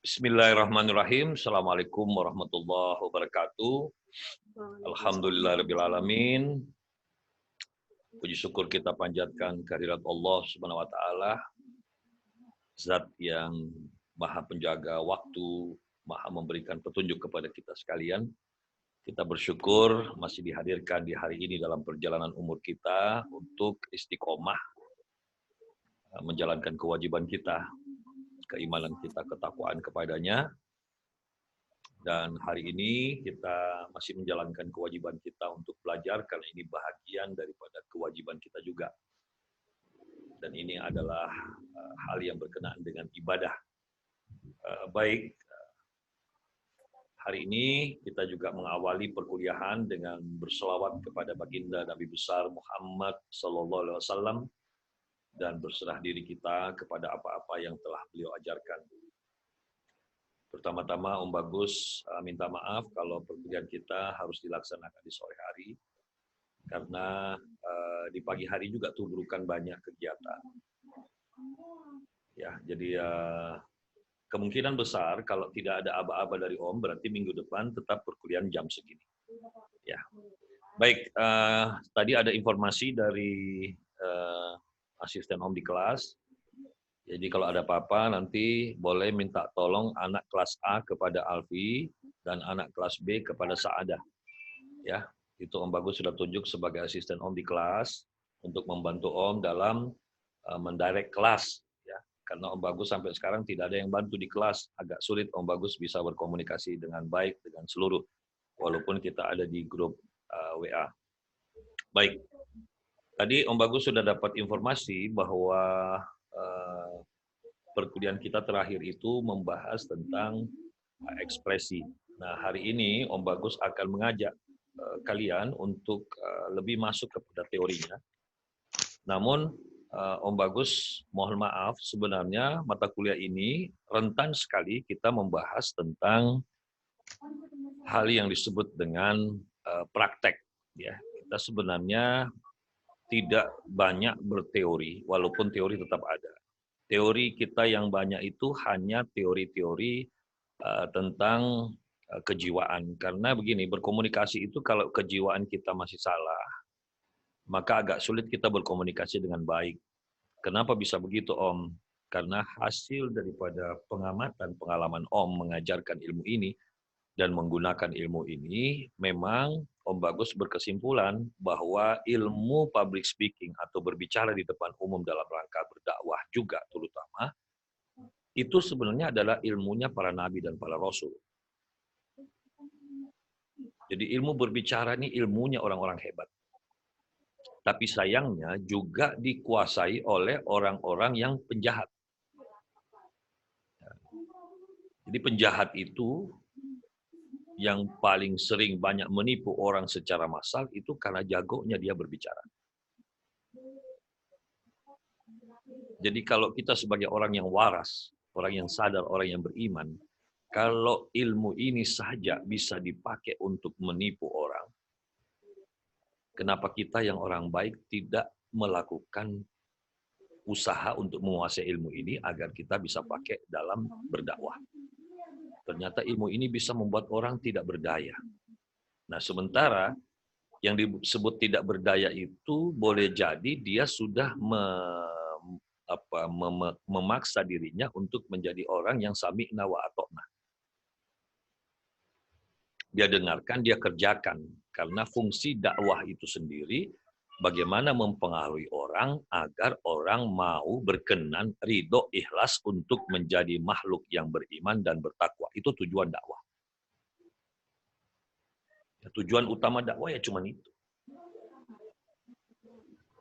Bismillahirrahmanirrahim. Assalamualaikum warahmatullahi wabarakatuh. Alhamdulillahirrabbilalamin. Puji syukur kita panjatkan kehadirat Allah Subhanahu wa Ta'ala, Zat yang Maha Penjaga waktu, Maha memberikan petunjuk kepada kita sekalian. Kita bersyukur masih dihadirkan di hari ini dalam perjalanan umur kita untuk istiqomah menjalankan kewajiban kita, keimanan kita, ketakwaan kepadanya. Dan hari ini kita masih menjalankan kewajiban kita untuk belajar, karena ini bahagian daripada kewajiban kita juga. Dan ini adalah hal yang berkenaan dengan ibadah. Baik, hari ini kita juga mengawali perkuliahan dengan berselawat kepada baginda Nabi besar Muhammad SAW dan berserah diri kita kepada apa-apa yang telah beliau ajarkan. Pertama-tama Om Bagus minta maaf kalau perkuliahan kita harus dilaksanakan di sore hari, karena di pagi hari juga tubuhkan banyak kegiatan. Ya, jadi kemungkinan besar kalau tidak ada aba-aba dari Om, berarti minggu depan tetap perkuliahan jam segini. Ya, baik. Tadi ada informasi dari asisten Om di kelas. Jadi kalau ada apa-apa nanti boleh minta tolong anak kelas A kepada Alfi dan anak kelas B kepada Saadah. Ya, itu Om Bagus sudah tunjuk sebagai asisten Om di kelas untuk membantu Om dalam mendirect kelas. Ya, karena Om Bagus sampai sekarang tidak ada yang bantu di kelas. Agak sulit Om Bagus bisa berkomunikasi dengan baik dengan seluruh, walaupun kita ada di grup WA. Baik. Tadi Om Bagus sudah dapat informasi bahwa perkuliahan kita terakhir itu membahas tentang ekspresi. Nah, hari ini Om Bagus akan mengajak kalian untuk lebih masuk kepada teorinya. Namun, Om Bagus mohon maaf, sebenarnya mata kuliah ini rentan sekali kita membahas tentang hal yang disebut dengan praktek. Ya, kita sebenarnya tidak banyak berteori, walaupun teori tetap ada. Teori kita yang banyak itu hanya teori-teori tentang kejiwaan. Karena begini, berkomunikasi itu kalau kejiwaan kita masih salah, maka agak sulit kita berkomunikasi dengan baik. Kenapa bisa begitu, Om? Karena hasil daripada pengamatan, pengalaman Om mengajarkan ilmu ini dan menggunakan ilmu ini, memang Om Bagus berkesimpulan bahwa ilmu public speaking atau berbicara di depan umum dalam rangka berdakwah juga terutama, itu sebenarnya adalah ilmunya para nabi dan para rasul. Jadi ilmu berbicara ini ilmunya orang-orang hebat. Tapi sayangnya juga dikuasai oleh orang-orang yang penjahat. Jadi penjahat itu yang paling sering banyak menipu orang secara massal itu karena jagonya dia berbicara. Jadi kalau kita sebagai orang yang waras, orang yang sadar, orang yang beriman, kalau ilmu ini saja bisa dipakai untuk menipu orang, kenapa kita yang orang baik tidak melakukan usaha untuk menguasai ilmu ini agar kita bisa pakai dalam berdakwah? Ternyata ilmu ini bisa membuat orang tidak berdaya. Nah, sementara yang disebut tidak berdaya itu boleh jadi dia sudah memaksa dirinya untuk menjadi orang yang sami'na wa ata'na. Dia dengarkan, dia kerjakan. Karena fungsi dakwah itu sendiri, bagaimana mempengaruhi orang agar orang mau berkenan, ridho, ikhlas untuk menjadi makhluk yang beriman dan bertakwa. Itu tujuan dakwah. Ya, tujuan utama dakwah ya cuma itu.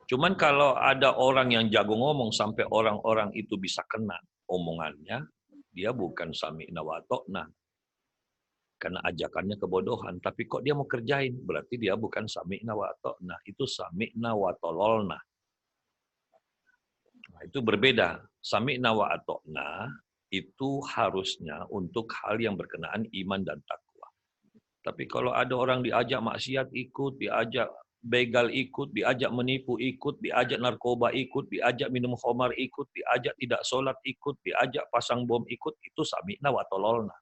Cuman kalau ada orang yang jago ngomong sampai orang-orang itu bisa kena omongannya, dia bukan sami'na wa ata'na. Karena ajakannya kebodohan. Tapi kok dia mau kerjain? Berarti dia bukan sami'na wa ata'na. Itu sami'na wa tololna. Nah, itu berbeda. Sami'na wa ata'na itu harusnya untuk hal yang berkenaan iman dan takwa. Tapi kalau ada orang diajak maksiat ikut, diajak begal ikut, diajak menipu ikut, diajak narkoba ikut, diajak minum khamar ikut, diajak tidak sholat ikut, diajak pasang bom ikut, itu sami'na wa tololna.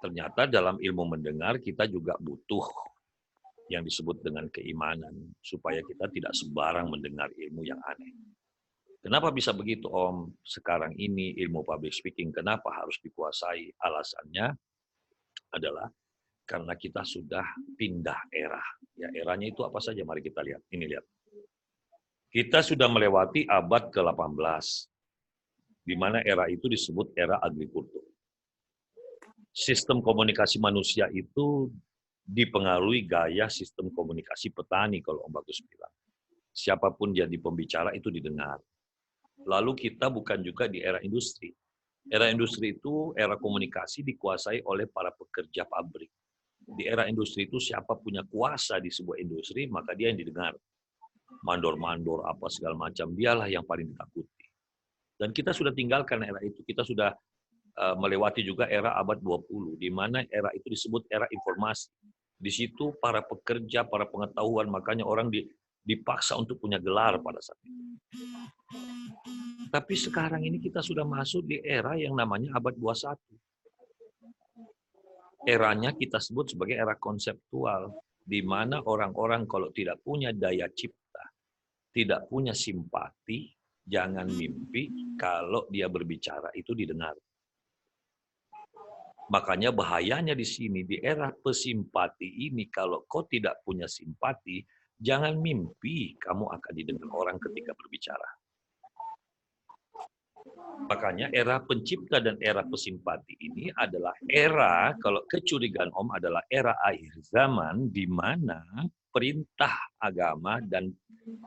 Ternyata dalam ilmu mendengar kita juga butuh yang disebut dengan keimanan, supaya kita tidak sembarang mendengar ilmu yang aneh. Kenapa bisa begitu, Om? Sekarang ini ilmu public speaking, kenapa harus dikuasai? Alasannya adalah karena kita sudah pindah era. Ya, eranya itu apa saja? Mari kita lihat. Ini lihat. Kita sudah melewati abad ke-18, di mana era itu disebut era agrikultur. Sistem komunikasi manusia itu dipengaruhi gaya sistem komunikasi petani, kalau Om Bagus bilang. Siapapun jadi pembicara itu didengar. Lalu kita bukan juga di era industri. Era industri itu era komunikasi dikuasai oleh para pekerja pabrik. Di era industri itu siapa punya kuasa di sebuah industri, maka dia yang didengar. Mandor-mandor apa segala macam, dialah yang paling ditakuti. Dan kita sudah tinggalkan era itu. Kita sudah melewati juga era abad 20, di mana era itu disebut era informasi. Di situ para pekerja, para pengetahuan, makanya orang dipaksa untuk punya gelar pada saat itu. Tapi sekarang ini kita sudah masuk di era yang namanya abad 21. Eranya kita sebut sebagai era konseptual, di mana orang-orang kalau tidak punya daya cipta, tidak punya simpati, jangan mimpi kalau dia berbicara itu didengar. Makanya bahayanya di sini, di era pesimpati ini, kalau kau tidak punya simpati, jangan mimpi kamu akan didengar orang ketika berbicara. Makanya era pencipta dan era pesimpati ini adalah era, kalau kecurigaan Om, adalah era akhir zaman di mana perintah agama dan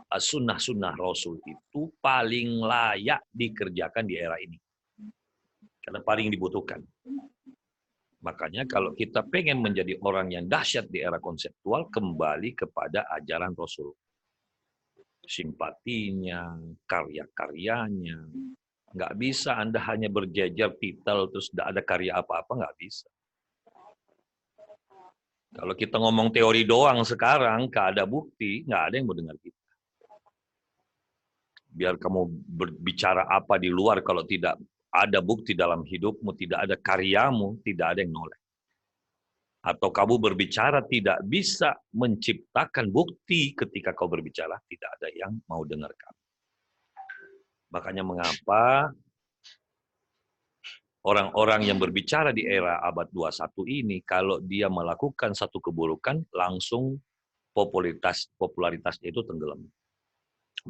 sunnah-sunnah Rasul itu paling layak dikerjakan di era ini. Karena paling dibutuhkan. Makanya kalau kita pengen menjadi orang yang dahsyat di era konseptual, kembali kepada ajaran Rasul. Simpatinya, karya-karyanya. Nggak bisa Anda hanya berjejer titel terus tidak ada karya apa-apa, nggak bisa. Kalau kita ngomong teori doang sekarang, nggak ada bukti, nggak ada yang mau dengar kita. Biar kamu berbicara apa di luar, kalau tidak ada bukti dalam hidupmu, tidak ada karyamu, tidak ada yang noleh. Atau kamu berbicara tidak bisa menciptakan bukti ketika kau berbicara, tidak ada yang mau dengar kamu. Makanya mengapa orang-orang yang berbicara di era abad 21 ini, kalau dia melakukan satu keburukan, langsung popularitasnya itu tenggelam.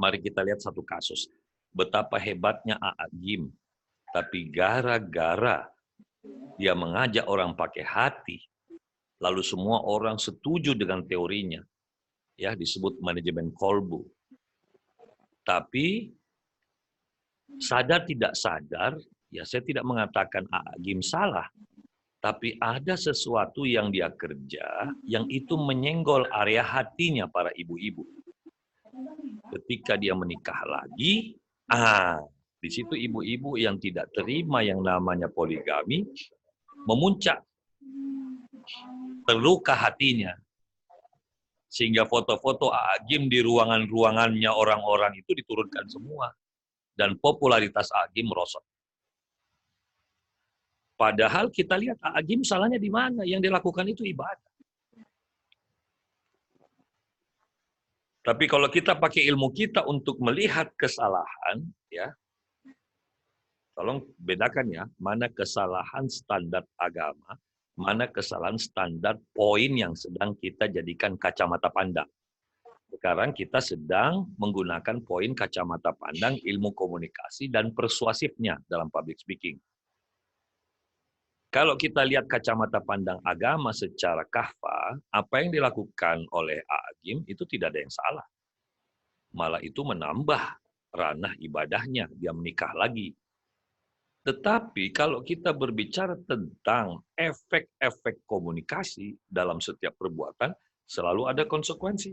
Mari kita lihat satu kasus. Betapa hebatnya A'agim. Tapi gara-gara dia mengajak orang pakai hati, lalu semua orang setuju dengan teorinya. Ya, disebut manajemen kolbu. Tapi sadar tidak sadar, ya saya tidak mengatakan A'agim salah. Tapi ada sesuatu yang dia kerja, yang itu menyenggol area hatinya para ibu-ibu. Ketika dia menikah lagi, di situ ibu-ibu yang tidak terima yang namanya poligami, memuncak. Terluka hatinya. Sehingga foto-foto A'agim di ruangan-ruangannya orang-orang itu diturunkan semua. Dan popularitas A'agim merosot. Padahal kita lihat A'agim salahnya di mana? Yang dilakukan itu ibadah. Tapi kalau kita pakai ilmu kita untuk melihat kesalahan, ya, tolong bedakan ya, mana kesalahan standar agama, mana kesalahan standar poin yang sedang kita jadikan kacamata pandang. Sekarang kita sedang menggunakan poin kacamata pandang ilmu komunikasi dan persuasifnya dalam public speaking. Kalau kita lihat kacamata pandang agama secara kahfa, apa yang dilakukan oleh A'agim itu tidak ada yang salah. Malah itu menambah ranah ibadahnya, dia menikah lagi. Tetapi kalau kita berbicara tentang efek-efek komunikasi dalam setiap perbuatan, selalu ada konsekuensi.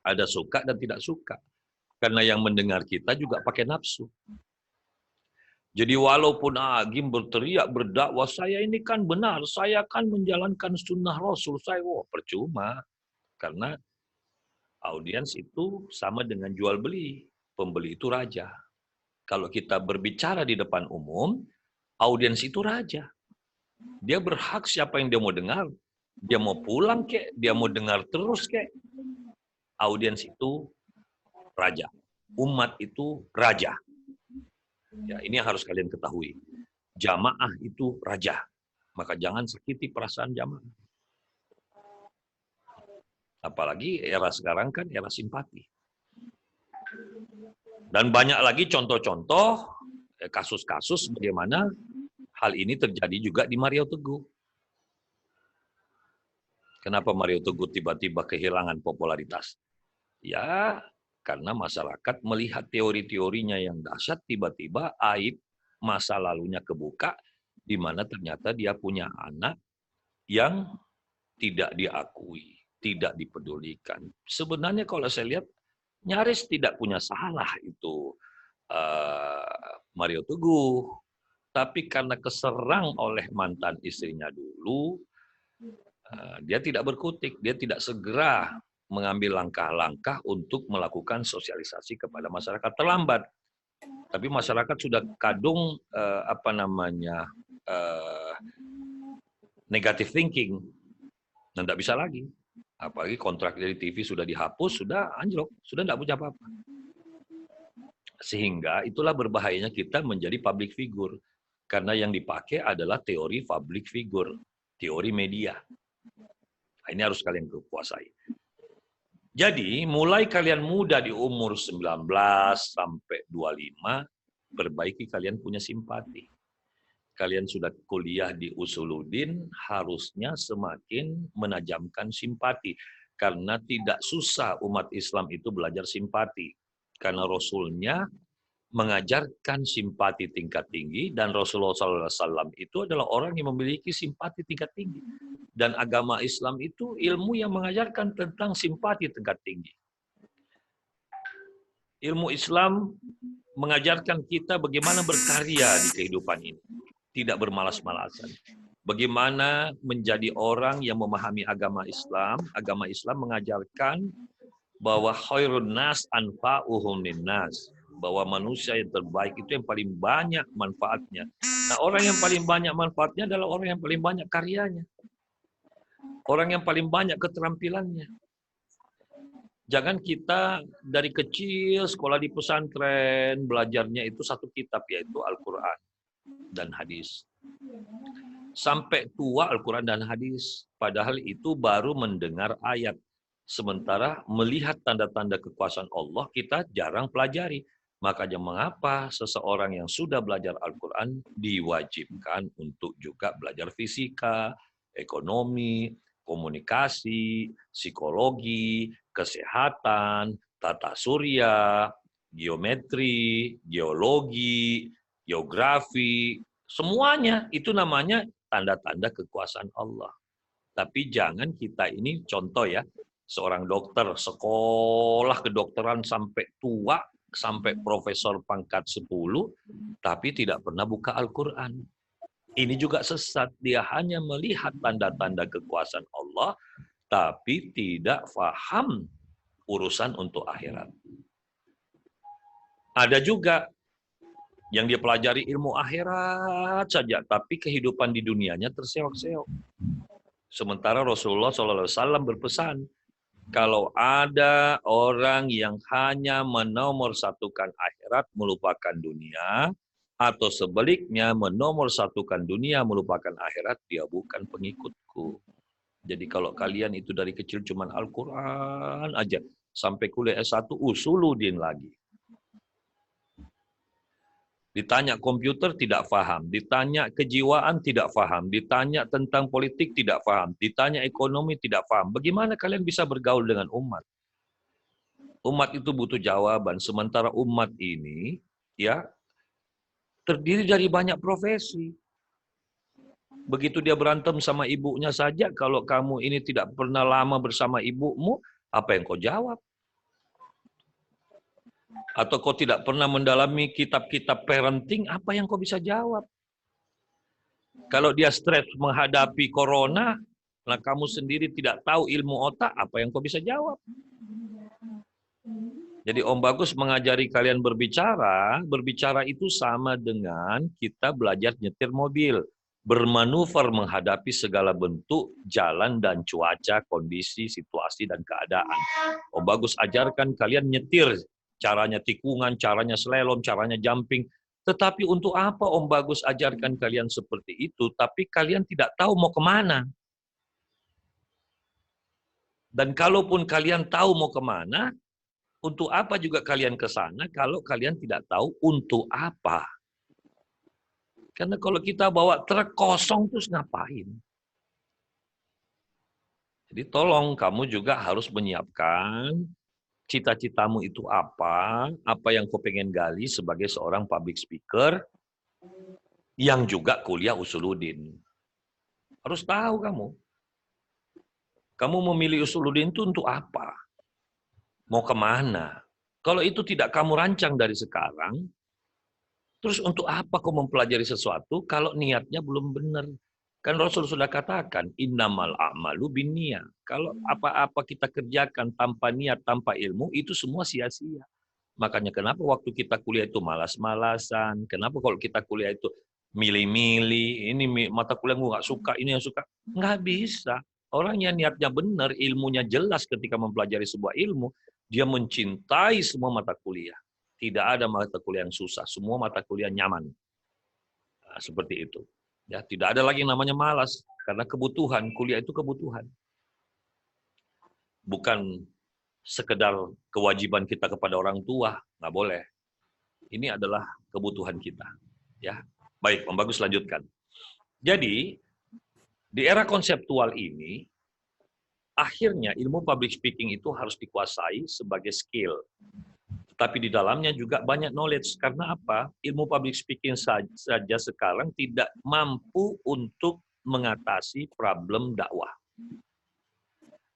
Ada suka dan tidak suka. Karena yang mendengar kita juga pakai nafsu. Jadi walaupun Agim berteriak, berdakwah, saya ini kan benar, saya kan menjalankan sunnah Rasul, saya, percuma. Karena audiens itu sama dengan jual beli. Pembeli itu raja. Kalau kita berbicara di depan umum, audiens itu raja. Dia berhak siapa yang dia mau dengar. Dia mau pulang kek, dia mau dengar terus kek. Audiens itu raja. Umat itu raja. Ya, ini yang harus kalian ketahui. Jamaah itu raja. Maka jangan sakiti perasaan jamaah. Apalagi era sekarang kan era simpati. Dan banyak lagi contoh-contoh, kasus-kasus bagaimana hal ini terjadi juga di Mario Teguh. Kenapa Mario Teguh tiba-tiba kehilangan popularitas? Ya, karena masyarakat melihat teori-teorinya yang dahsyat, tiba-tiba aib masa lalunya kebuka, di mana ternyata dia punya anak yang tidak diakui, tidak dipedulikan. Sebenarnya kalau saya lihat, nyaris tidak punya salah itu Mario Teguh. Tapi karena keserang oleh mantan istrinya dulu, dia tidak berkutik, dia tidak segera mengambil langkah-langkah untuk melakukan sosialisasi kepada masyarakat. Terlambat. Tapi masyarakat sudah kadung negative thinking dan tidak bisa lagi. Apalagi kontrak dari TV sudah dihapus, sudah anjlok, sudah tidak punya apa-apa. Sehingga itulah berbahayanya kita menjadi public figure. Karena yang dipakai adalah teori public figure, teori media. Ini harus kalian kuasai. Jadi, mulai kalian muda di umur 19 sampai 25, perbaiki kalian punya simpati. Kalian sudah kuliah di Usuluddin, harusnya semakin menajamkan simpati. Karena tidak susah umat Islam itu belajar simpati. Karena Rasulnya mengajarkan simpati tingkat tinggi, dan Rasulullah SAW itu adalah orang yang memiliki simpati tingkat tinggi. Dan agama Islam itu ilmu yang mengajarkan tentang simpati tingkat tinggi. Ilmu Islam mengajarkan kita bagaimana berkarya di kehidupan ini. Tidak bermalas-malasan. Bagaimana menjadi orang yang memahami agama Islam. Agama Islam mengajarkan bahwa khairun nas anfa'uhum linnas. Bahwa manusia yang terbaik itu yang paling banyak manfaatnya. Nah, orang yang paling banyak manfaatnya adalah orang yang paling banyak karyanya. Orang yang paling banyak keterampilannya. Jangan kita dari kecil sekolah di pesantren, belajarnya itu satu kitab, yaitu Al-Quran dan hadis. Sampai tua Al-Quran dan hadis. Padahal itu baru mendengar ayat. Sementara melihat tanda-tanda kekuasaan Allah, kita jarang pelajari. Makanya mengapa seseorang yang sudah belajar Al-Quran diwajibkan untuk juga belajar fisika, ekonomi, komunikasi, psikologi, kesehatan, tata surya, geometri, geologi, geografi, semuanya itu namanya tanda-tanda kekuasaan Allah. Tapi jangan kita ini contoh ya, seorang dokter sekolah kedokteran sampai tua, sampai profesor pangkat 10, tapi tidak pernah buka Al-Quran. Ini juga sesat. Dia hanya melihat tanda-tanda kekuasaan Allah, tapi tidak paham urusan untuk akhirat. Ada juga yang dia pelajari ilmu akhirat saja, tapi kehidupan di dunianya terseok-seok. Sementara Rasulullah SAW berpesan, kalau ada orang yang hanya menomorsatukan akhirat melupakan dunia, atau sebaliknya menomorsatukan dunia melupakan akhirat, dia bukan pengikutku. Jadi kalau kalian itu dari kecil cuman Al-Quran aja, sampai kuliah S1 Usuluddin lagi. Ditanya komputer tidak paham, ditanya kejiwaan tidak paham, ditanya tentang politik tidak paham, ditanya ekonomi tidak paham. Bagaimana kalian bisa bergaul dengan umat? Umat itu butuh jawaban, sementara umat ini ya terdiri dari banyak profesi. Begitu dia berantem sama ibunya saja, kalau kamu ini tidak pernah lama bersama ibumu, apa yang kau jawab? Atau kau tidak pernah mendalami kitab-kitab parenting, apa yang kau bisa jawab? Kalau dia stres menghadapi corona, nah kamu sendiri tidak tahu ilmu otak, apa yang kau bisa jawab? Jadi Om Bagus mengajari kalian berbicara, berbicara itu sama dengan kita belajar nyetir mobil. Bermanuver menghadapi segala bentuk jalan dan cuaca, kondisi, situasi, dan keadaan. Om Bagus ajarkan kalian nyetir, caranya tikungan, caranya slalom, caranya jumping. Tetapi untuk apa Om Bagus ajarkan kalian seperti itu, tapi kalian tidak tahu mau kemana. Dan kalaupun kalian tahu mau kemana, untuk apa juga kalian ke sana kalau kalian tidak tahu untuk apa? Karena kalau kita bawa truk kosong terus ngapain? Jadi tolong kamu juga harus menyiapkan cita-citamu itu apa yang kau pengen gali sebagai seorang public speaker yang juga kuliah Usuluddin. Harus tahu kamu. Kamu memilih Usuluddin itu untuk apa? Mau kemana? Kalau itu tidak kamu rancang dari sekarang, terus untuk apa kau mempelajari sesuatu kalau niatnya belum benar? Kan Rasul sudah katakan, innamal a'malu binniyah. Kalau apa-apa kita kerjakan tanpa niat, tanpa ilmu, itu semua sia-sia. Makanya kenapa waktu kita kuliah itu malas-malasan? Kenapa kalau kita kuliah itu milih-milih, ini mata kuliah gue nggak suka, ini yang suka. Nggak bisa. Orang yang niatnya benar, ilmunya jelas ketika mempelajari sebuah ilmu, dia mencintai semua mata kuliah. Tidak ada mata kuliah yang susah, semua mata kuliah nyaman. Nah, seperti itu. Ya, tidak ada lagi yang namanya malas, karena kebutuhan, kuliah itu kebutuhan. Bukan sekedar kewajiban kita kepada orang tua, nggak boleh. Ini adalah kebutuhan kita. Ya, baik, Om Bagus lanjutkan. Jadi, di era konseptual ini, akhirnya ilmu public speaking itu harus dikuasai sebagai skill. Tapi di dalamnya juga banyak knowledge. Karena apa? Ilmu public speaking saja sekarang tidak mampu untuk mengatasi problem dakwah.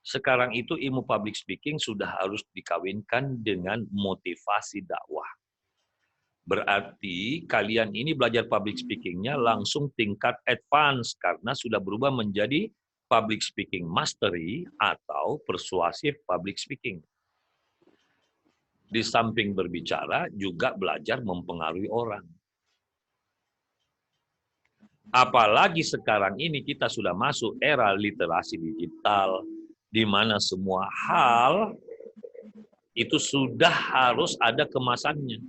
Sekarang itu ilmu public speaking sudah harus dikawinkan dengan motivasi dakwah. Berarti kalian ini belajar public speaking-nya langsung tingkat advance karena sudah berubah menjadi public speaking mastery atau persuasif public speaking. Di samping berbicara, juga belajar mempengaruhi orang. Apalagi sekarang ini kita sudah masuk era literasi digital, di mana semua hal itu sudah harus ada kemasannya.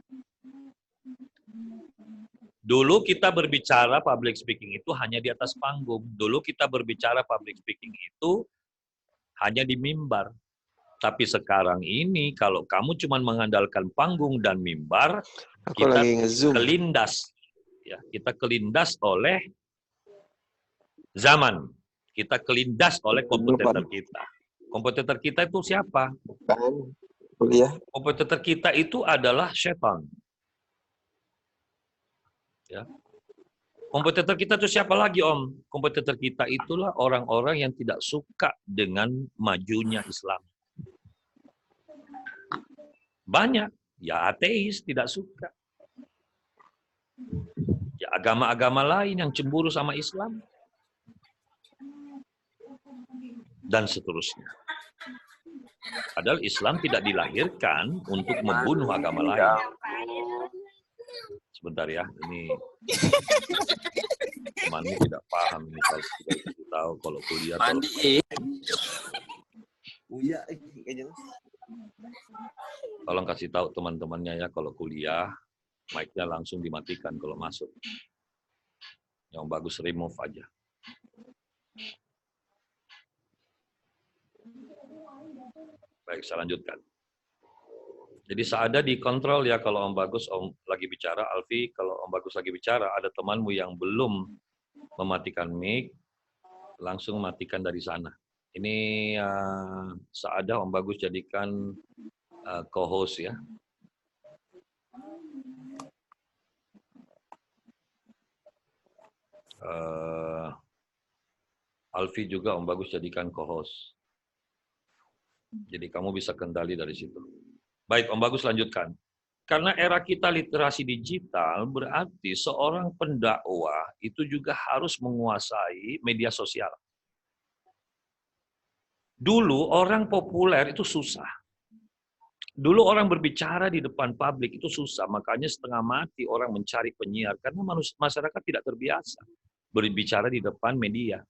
Dulu kita berbicara public speaking itu hanya di atas panggung. Dulu kita berbicara public speaking itu hanya di mimbar. Tapi sekarang ini kalau kamu cuma mengandalkan panggung dan mimbar, kita kelindas. Ya, kita kelindas oleh zaman. Kita kelindas oleh kompetitor kita. Kompetitor kita itu siapa? Kompetitor kita itu adalah setan. Ya. Kompetitor kita itu siapa lagi, Om? Kompetitor kita itulah orang-orang yang tidak suka dengan majunya Islam. Banyak, ya ateis tidak suka. Ya agama-agama lain yang cemburu sama Islam. Dan seterusnya. Padahal Islam tidak dilahirkan untuk membunuh agama lain. Sebentar ya, ini temanmu tidak paham ini kalau sudah tahu kalau kuliah. Tolong kasih tahu teman-temannya ya kalau kuliah, mic-nya langsung dimatikan kalau masuk. Yang bagus remove aja. Baik, saya lanjutkan. Jadi seada dikontrol ya kalau Om Bagus lagi bicara, Alfi, kalau Om Bagus lagi bicara, ada temanmu yang belum mematikan mic, langsung matikan dari sana. Ini seada Om Bagus jadikan co-host ya. Alfi juga Om Bagus jadikan co-host. Jadi kamu bisa kendali dari situ. Baik, Om Bagus lanjutkan. Karena era kita literasi digital, berarti seorang pendakwah itu juga harus menguasai media sosial. Dulu orang populer itu susah. Dulu orang berbicara di depan publik itu susah, makanya setengah mati orang mencari penyiar karena masyarakat tidak terbiasa berbicara di depan media.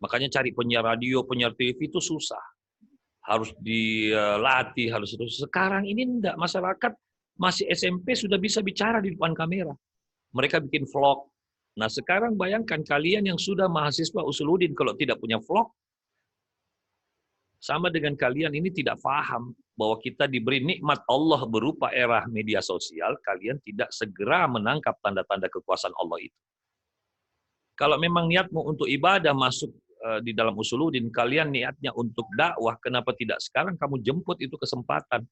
Makanya cari penyiar radio, penyiar TV itu susah. Harus dilatih, harus itu. Sekarang ini enggak, masyarakat masih SMP sudah bisa bicara di depan kamera. Mereka bikin vlog. Nah, sekarang bayangkan kalian yang sudah mahasiswa Usuluddin kalau tidak punya vlog, sama dengan kalian ini tidak paham bahwa kita diberi nikmat Allah berupa era media sosial, kalian tidak segera menangkap tanda-tanda kekuasaan Allah itu. Kalau memang niatmu untuk ibadah masuk di dalam Usuluddin, kalian niatnya untuk dakwah, kenapa tidak sekarang kamu jemput itu kesempatan?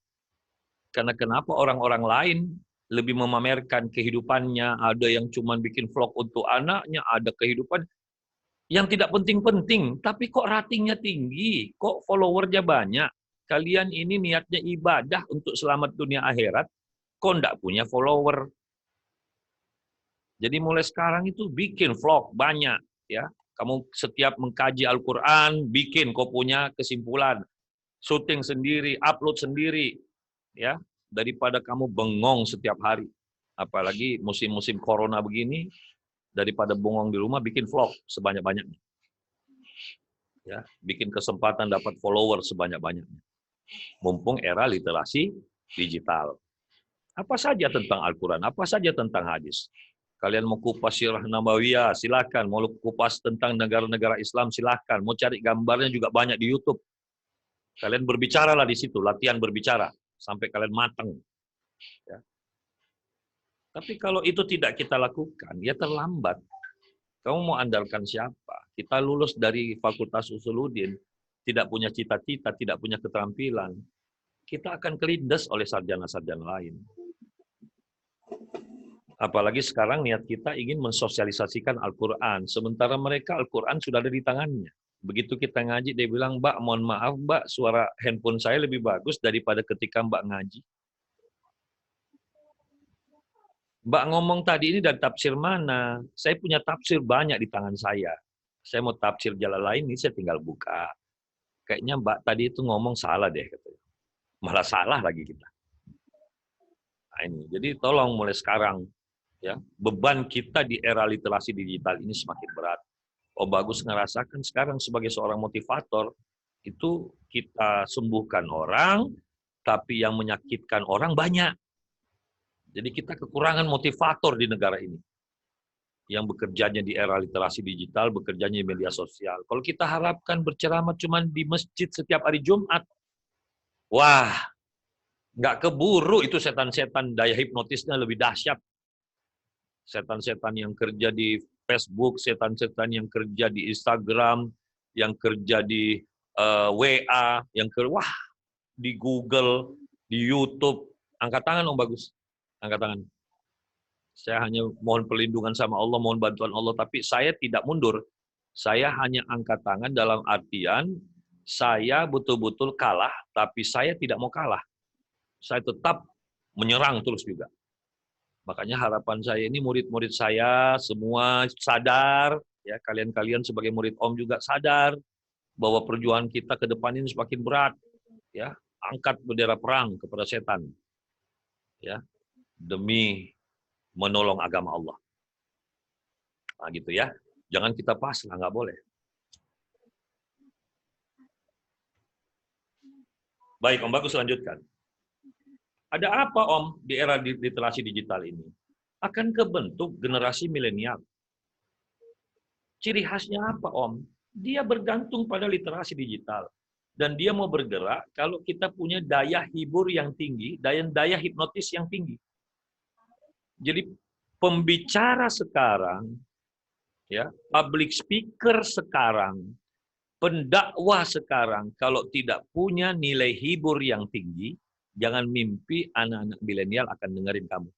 Karena kenapa orang-orang lain lebih memamerkan kehidupannya, ada yang cuma bikin vlog untuk anaknya, ada kehidupan yang tidak penting-penting, tapi kok ratingnya tinggi, kok followernya banyak. Kalian ini niatnya ibadah untuk selamat dunia akhirat, kok enggak punya follower. Jadi mulai sekarang itu bikin vlog banyak, ya. Kamu setiap mengkaji Al-Quran, bikin kok punya kesimpulan. Syuting sendiri, upload sendiri, ya. Daripada kamu bengong setiap hari. Apalagi musim-musim corona begini, daripada bengong di rumah, bikin vlog sebanyak-banyaknya. Ya, bikin kesempatan dapat follower sebanyak-banyaknya. Mumpung era literasi digital. Apa saja tentang Al-Quran, apa saja tentang hadis. Kalian mau kupas sirah Nabawiyah, silakan. Mau kupas tentang negara-negara Islam, silakan. Mau cari gambarnya juga banyak di YouTube. Kalian berbicaralah di situ, latihan berbicara sampai kalian matang. Ya. Tapi kalau itu tidak kita lakukan, ya terlambat. Kamu mau andalkan siapa? Kita lulus dari Fakultas Usuluddin, tidak punya cita-cita, tidak punya keterampilan. Kita akan kelindes oleh sarjana-sarjana lain. Apalagi sekarang niat kita ingin mensosialisasikan Al-Quran. Sementara mereka Al-Quran sudah ada di tangannya. Begitu kita ngaji, dia bilang, Mbak, mohon maaf, Mbak, suara handphone saya lebih bagus daripada ketika Mbak ngaji. Mbak ngomong tadi ini dari tafsir mana? Saya punya tafsir banyak di tangan saya. Saya mau tafsir jalan lain, ini saya tinggal buka. Kayaknya Mbak tadi itu ngomong salah deh. Malah salah lagi kita. Nah, ini. Jadi tolong mulai sekarang, ya, beban kita di era literasi digital ini semakin berat. Oh, bagus ngerasakan sekarang sebagai seorang motivator, itu kita sembuhkan orang, tapi yang menyakitkan orang banyak. Jadi kita kekurangan motivator di negara ini. Yang bekerjanya di era literasi digital, bekerjanya di media sosial. Kalau kita harapkan berceramah cuma di masjid setiap hari Jumat, wah, nggak keburu itu setan-setan daya hipnotisnya lebih dahsyat. Setan-setan yang kerja di Facebook, setan-setan yang kerja di Instagram, yang kerja di WA, yang di Google, di YouTube. Angkat tangan Om Bagus. Angkat tangan. Saya hanya mohon perlindungan sama Allah, mohon bantuan Allah, tapi saya tidak mundur. Saya hanya angkat tangan dalam artian saya betul-betul kalah, tapi saya tidak mau kalah. Saya tetap menyerang terus juga. Makanya harapan saya ini murid-murid saya semua sadar, ya kalian-kalian sebagai murid Om juga sadar bahwa perjuangan kita ke depan ini semakin berat, ya. Angkat bendera perang kepada setan, ya, demi menolong agama Allah. Nah, gitu ya. Jangan kita pasrah, nggak boleh. Baik, Om Bagus lanjutkan. Ada apa, Om, di era literasi digital ini? Akan kebentuk generasi milenial. Ciri khasnya apa, Om? Dia bergantung pada literasi digital. Dan dia mau bergerak kalau kita punya daya hibur yang tinggi, daya hipnotis yang tinggi. Jadi pembicara sekarang, ya, public speaker sekarang, pendakwah sekarang, kalau tidak punya nilai hibur yang tinggi, jangan mimpi anak-anak milenial akan dengerin kamu.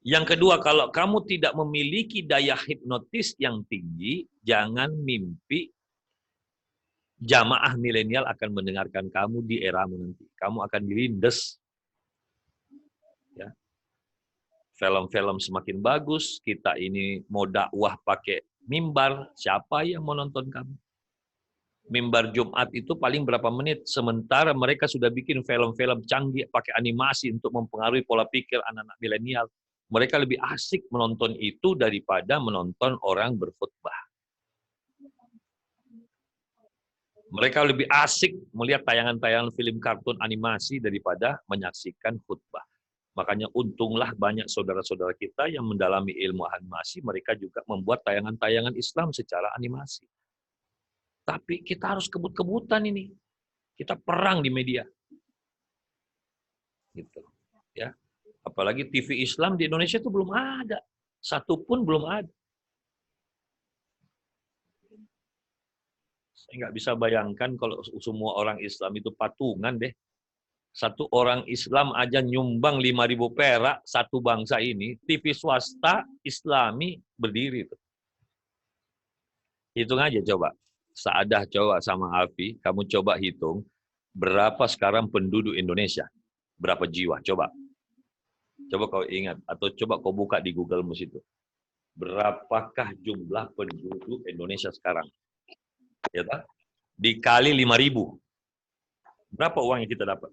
Yang kedua, kalau kamu tidak memiliki daya hipnotis yang tinggi, jangan mimpi jamaah milenial akan mendengarkan kamu di eramu nanti. kamu akan dilindes. Ya. Film-film semakin bagus, kita ini mau dakwah pakai mimbar, siapa yang mau nonton kamu? Mimbar Jumat itu paling berapa menit, sementara mereka sudah bikin film-film canggih pakai animasi untuk mempengaruhi pola pikir anak-anak milenial. Mereka lebih asik menonton itu daripada menonton orang berkhutbah. Mereka lebih asik melihat tayangan-tayangan film kartun animasi daripada menyaksikan khutbah. Makanya untunglah banyak saudara-saudara kita yang mendalami ilmu animasi, mereka juga membuat tayangan-tayangan Islam secara animasi. Tapi kita harus kebut-kebutan ini. Kita perang di media. Gitu. Ya. Apalagi TV Islam di Indonesia itu belum ada. Satu pun belum ada. Saya nggak bisa bayangkan kalau semua orang Islam itu patungan deh. Satu orang Islam aja nyumbang 5.000 perak satu bangsa ini. TV swasta Islami berdiri. Hitung aja coba. Saadah coba sama Alfi, kamu coba hitung berapa sekarang penduduk Indonesia, berapa jiwa, coba. Coba kau ingat, atau coba kau buka di Google-mu situ. Berapakah jumlah penduduk Indonesia sekarang? Ya tak? Dikali 5.000. Berapa uang yang kita dapat?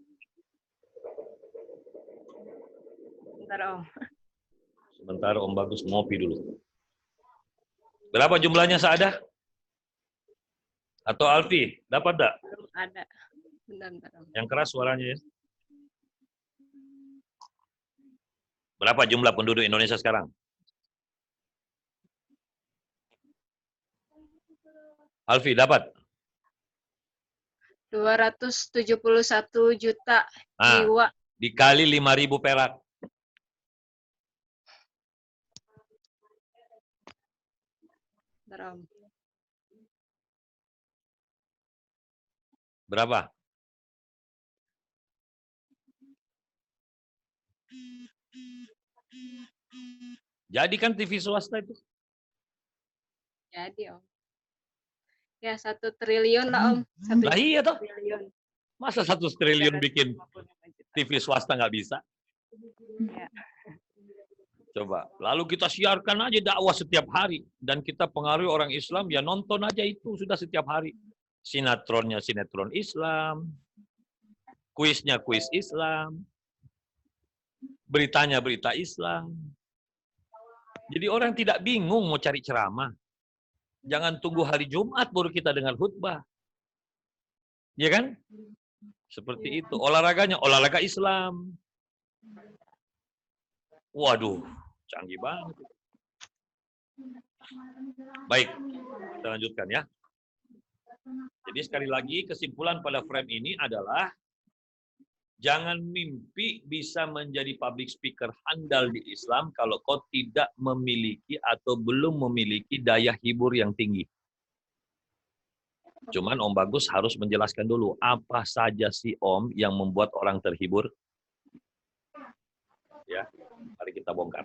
Sementara Om Bagus ngopi dulu. Berapa jumlahnya Saadah? Atau Alfi, dapat tak? Belum ada. Bentar. Yang keras suaranya ya. Berapa jumlah penduduk Indonesia sekarang? Alfi, dapat? 271 juta jiwa. Dikali 5.000 perak. Berapa? Jadi kan TV swasta itu? Jadi Om. Ya 1 triliun lah Om. 1 Lah iya toh. triliun. Masa 1 triliun bikin TV swasta nggak bisa? Ya. Coba. Lalu kita siarkan aja dakwah setiap hari. Dan kita pengaruhi orang Islam, ya nonton aja itu sudah setiap hari. Sinetronnya sinetron Islam. Kuisnya kuis Islam. Beritanya berita Islam. Jadi orang tidak bingung mau cari ceramah. Jangan tunggu hari Jumat baru kita dengar khutbah. Ya kan? Seperti itu. Olahraganya, olahraga Islam. Waduh, canggih banget. Baik, kita lanjutkan ya. Jadi sekali lagi kesimpulan pada frame ini adalah jangan mimpi bisa menjadi public speaker handal di Islam kalau kau tidak memiliki atau belum memiliki daya hibur yang tinggi. Cuman Om Bagus harus menjelaskan dulu apa saja sih Om yang membuat orang terhibur. Ya, mari kita bongkar.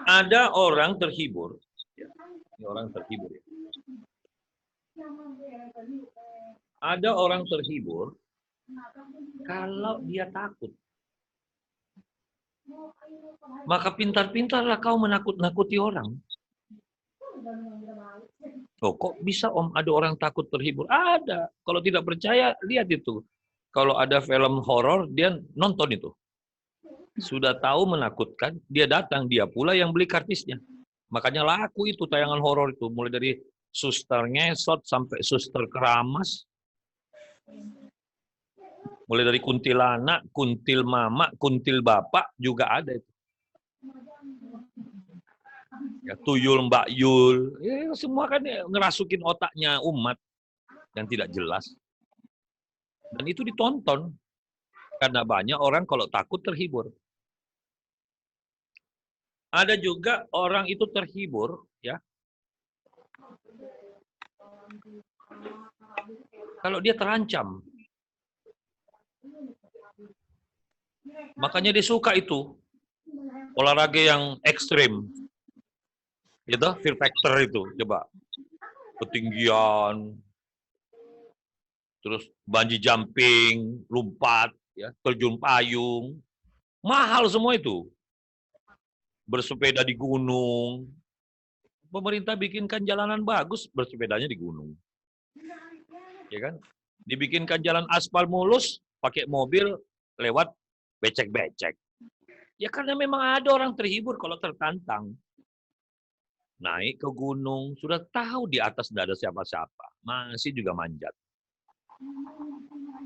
Ada orang terhibur. Ini orang terhibur. Ada orang terhibur kalau dia takut. Maka pintar-pintarlah kau menakut-nakuti orang. Oh, kok bisa Om ada orang takut terhibur? Ada. Kalau tidak percaya, lihat itu. Kalau ada film horor, dia nonton itu. Sudah tahu menakutkan, dia datang, dia pula yang beli kartisnya. Makanya laku itu tayangan horor itu, mulai dari suster ngesot sampai suster keramas. Mulai dari kuntilanak, kuntil mama, kuntil bapak juga ada itu. Ya, tuyul Mbak Yul, ya, semua kan ngerasukin otaknya umat yang tidak jelas. Dan itu ditonton karena banyak orang kalau takut terhibur. Ada juga orang itu terhibur, ya. Kalau dia terancam. . Makanya dia suka itu. olahraga yang ekstrim, gitu, fear factor itu, coba ketinggian, terus bungee jumping, lompat, ya, terjun payung, mahal semua itu. Bersepeda di gunung, pemerintah bikinkan jalanan bagus, bersepedanya di gunung, ya kan? Dibikinkan jalan aspal mulus, pakai mobil lewat becek-becek. Ya karena memang ada orang terhibur kalau tertantang. Naik ke gunung, sudah tahu di atas tidak ada siapa-siapa, masih juga manjat.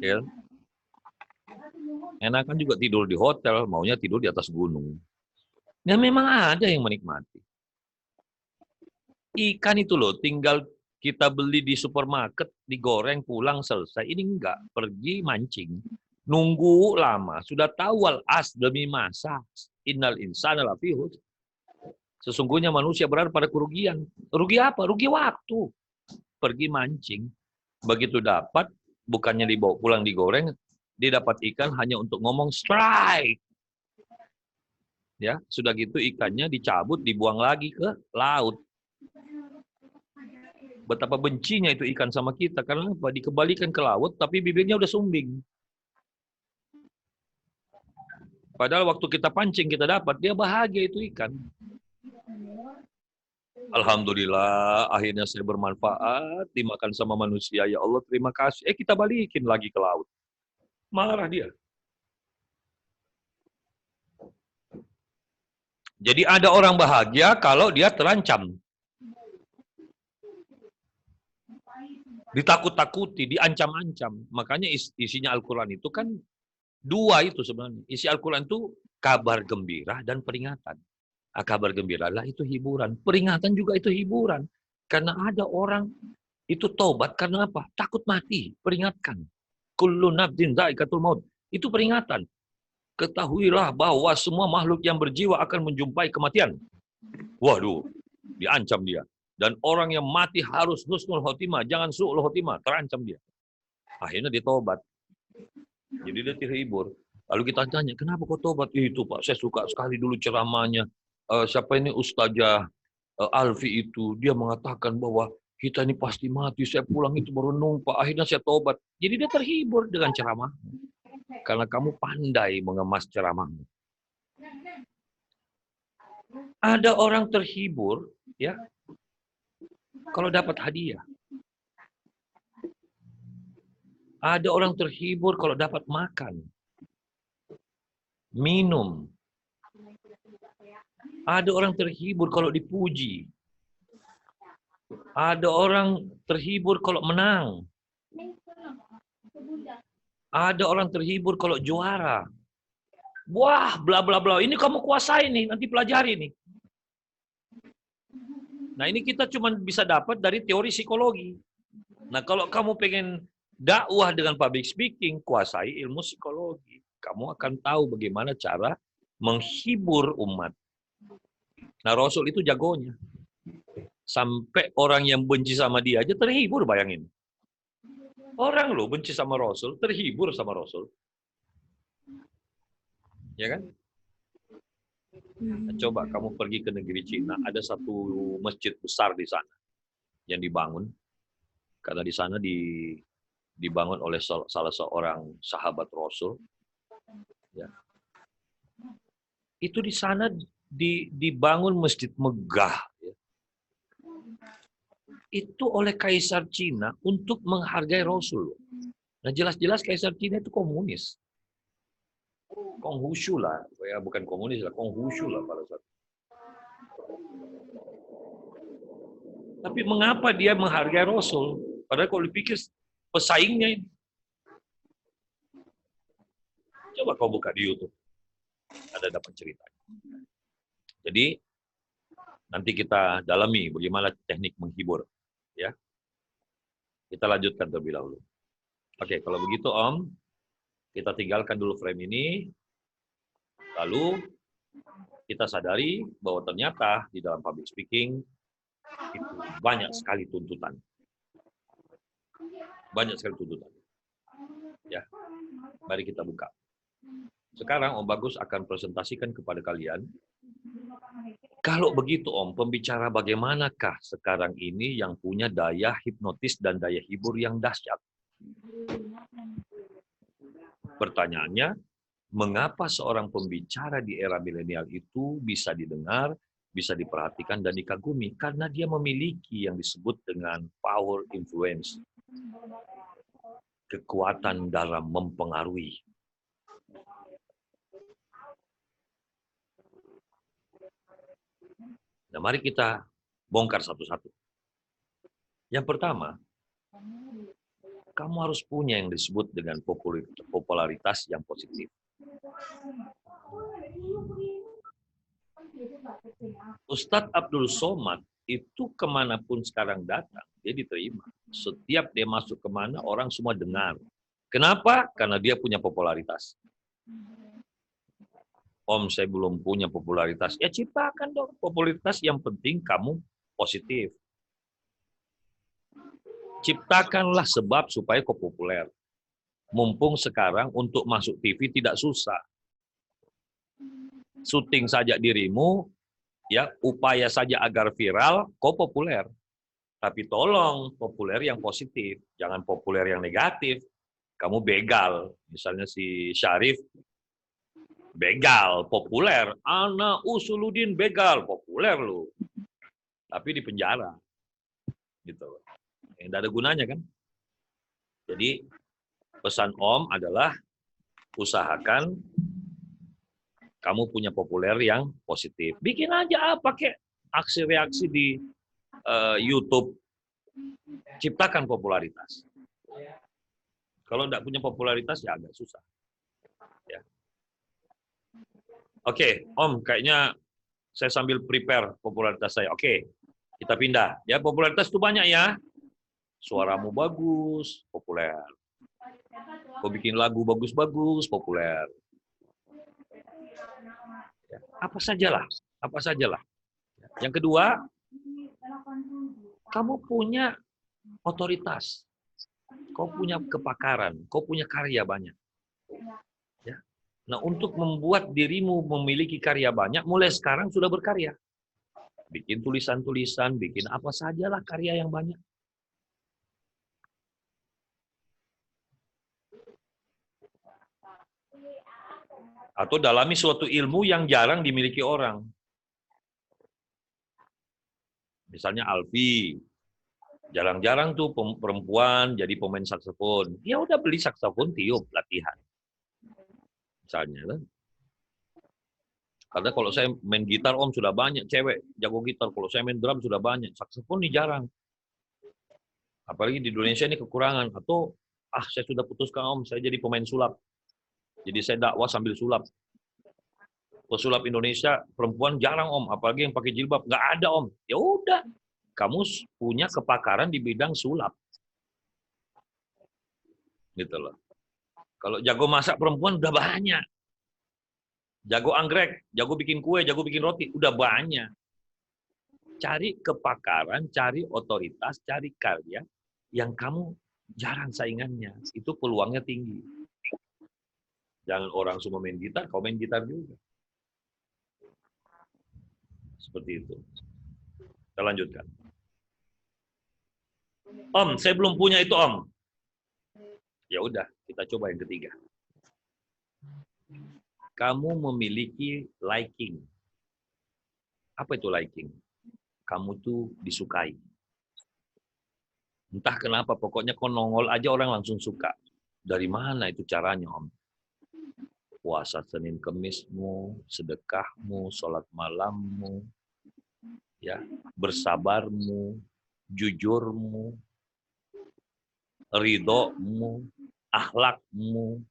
Ya. Enakan juga tidur di hotel, maunya tidur di atas gunung. Ya memang ada yang menikmati. Ikan itu loh, tinggal kita beli di supermarket, digoreng, pulang, selesai. Ini enggak, pergi mancing. Nunggu lama, sudah tahu wal as demi masa. Innal insana lafi khusr. Sesungguhnya manusia berada pada kerugian. Rugi apa? Rugi waktu. Pergi mancing. Begitu dapat, bukannya dibawa pulang digoreng, dia dapat ikan hanya untuk ngomong strike. Ya, sudah gitu ikannya dicabut, dibuang lagi ke laut. Betapa bencinya itu ikan sama kita. Karena apa? Dikembalikan ke laut, tapi bibirnya udah sumbing. Padahal waktu kita pancing, kita dapat, dia bahagia itu ikan. Alhamdulillah, akhirnya saya bermanfaat, dimakan sama manusia. Ya Allah, terima kasih. Kita balikin lagi ke laut. Marah dia. Jadi ada orang bahagia kalau dia terancam. Ditakut-takuti, diancam-ancam. Makanya isinya Al-Quran itu kan dua itu sebenarnya. Isi Al-Quran itu kabar gembira dan peringatan. Kabar gembira lah itu hiburan. Peringatan juga itu hiburan. Karena ada orang itu tobat karena apa? Takut mati. Peringatkan. Kullu nafsin dha'iqatul maut. Itu peringatan. Ketahuilah bahwa semua makhluk yang berjiwa akan menjumpai kematian. Waduh, diancam dia. Dan orang yang mati harus husnul khotimah, jangan su'ul khotimah, terancam dia. Akhirnya dia tobat. Jadi dia terhibur. Lalu kita tanya, kenapa kau tobat? Itu Pak, saya suka sekali dulu ceramahnya. Siapa ini Ustazah Alfi itu, dia mengatakan bahwa kita ini pasti mati. Saya pulang itu merenung, Pak. Akhirnya saya tobat. Jadi dia terhibur dengan ceramah. Karena kamu pandai mengemas ceramahmu. Ada orang terhibur, ya, kalau dapat hadiah. Ada orang terhibur kalau dapat makan, minum. Ada orang terhibur kalau dipuji. Ada orang terhibur kalau menang. Ada orang terhibur kalau juara. Wah, bla bla bla. Ini kamu kuasai nih, nanti pelajari nih. Nah, ini kita cuma bisa dapat dari teori psikologi. Nah, kalau kamu pengen dakwah dengan public speaking, kuasai ilmu psikologi. Kamu akan tahu bagaimana cara menghibur umat. Nah, Rasul itu jagonya. Sampai orang yang benci sama dia aja terhibur, bayangin. Orang loh benci sama Rasul, terhibur sama Rasul. Ya kan? Nah, coba kamu pergi ke negeri Cina, ada satu masjid besar di sana yang dibangun. Karena di sana dibangun oleh salah seorang sahabat Rasul. Ya. Itu di sana dibangun masjid megah. Ya. Itu oleh Kaisar Cina untuk menghargai Rasul. Nah, jelas-jelas Kaisar Cina itu komunis. Konghucu lah, ya bukan komunis lah, Konghucu lah pada saat. Tapi mengapa dia menghargai Rasul? Padahal kalau dipikir pesaingnya ini. Coba kau buka di YouTube. Ada dapat ceritanya. Jadi nanti kita dalami bagaimana teknik menghibur, ya. Kita lanjutkan terlebih dahulu. Oke, kalau begitu Om, kita tinggalkan dulu frame ini. Lalu kita sadari bahwa ternyata di dalam public speaking itu banyak sekali tuntutan. Banyak sekali tuntutan. Ya. Mari kita buka. Sekarang Om Bagus akan presentasikan kepada kalian. Kalau begitu Om, pembicara bagaimanakah sekarang ini yang punya daya hipnotis dan daya hibur yang dahsyat? Pertanyaannya, mengapa seorang pembicara di era milenial itu bisa didengar, bisa diperhatikan dan dikagumi? Karena dia memiliki yang disebut dengan power influence, kekuatan dalam mempengaruhi. Nah, mari kita bongkar satu-satu. Yang pertama, kamu harus punya yang disebut dengan popularitas yang positif. Ustadz Abdul Somad itu kemanapun sekarang datang, dia diterima. Setiap dia masuk kemana, orang semua dengar. Kenapa? Karena dia punya popularitas. Om, saya belum punya popularitas. Ya ciptakan dong popularitas, yang penting kamu positif. Ciptakanlah sebab supaya kau populer. Mumpung sekarang untuk masuk TV tidak susah. Syuting saja dirimu, ya upaya saja agar viral, kau populer. Tapi tolong populer yang positif, jangan populer yang negatif. Kamu begal, misalnya si Syarif begal, populer. Ana Usuluddin begal, populer lu. Tapi di penjara. Gitu. Tidak ada gunanya kan? Jadi pesan Om adalah usahakan kamu punya populer yang positif. Bikin aja pakai aksi reaksi di YouTube. Ciptakan popularitas. Kalau tidak punya popularitas ya agak susah. Ya. Oke, Om, kayaknya saya sambil prepare popularitas saya. Oke, kita pindah. Ya, popularitas itu banyak ya. Suaramu bagus, populer. Kau bikin lagu bagus-bagus, populer. Ya, apa sajalah. Yang kedua, kamu punya otoritas. Kau punya kepakaran, kau punya karya banyak. Ya. Nah, untuk membuat dirimu memiliki karya banyak, mulai sekarang sudah berkarya. Bikin tulisan-tulisan, bikin apa sajalah karya yang banyak. Atau dalami suatu ilmu yang jarang dimiliki orang. Misalnya Alfi, jarang-jarang tuh perempuan jadi pemain saksofon. Dia udah beli saksofon, tiup, latihan. Misalnya. Karena kalau saya main gitar, Om, sudah banyak cewek jago gitar. Kalau saya main drum, sudah banyak. Saksofon ini jarang. Apalagi di Indonesia ini kekurangan. Atau, saya sudah putuskan, Om, saya jadi pemain sulap. Jadi saya dakwah sambil sulap. Pesulap Indonesia, perempuan jarang, Om. Apalagi yang pakai jilbab. Nggak ada, Om. Ya udah. Kamu punya kepakaran di bidang sulap. Gitu loh. Kalau jago masak perempuan udah banyak. Jago anggrek, jago bikin kue, jago bikin roti, udah banyak. Cari kepakaran, cari otoritas, cari karya yang kamu jarang saingannya. Itu peluangnya tinggi. Jangan orang semua main gitar, kau main gitar juga. Seperti itu. Kita lanjutkan. Om, saya belum punya itu, Om. Ya udah, kita coba yang ketiga. Kamu memiliki liking. Apa itu liking? Kamu tuh disukai. Entah kenapa, pokoknya kau nongol aja orang langsung suka. Dari mana itu caranya, Om? Puasa Senin Kemismu, sedekahmu, sholat malammu, ya, bersabarmu, jujurmu, ridhomu, akhlakmu,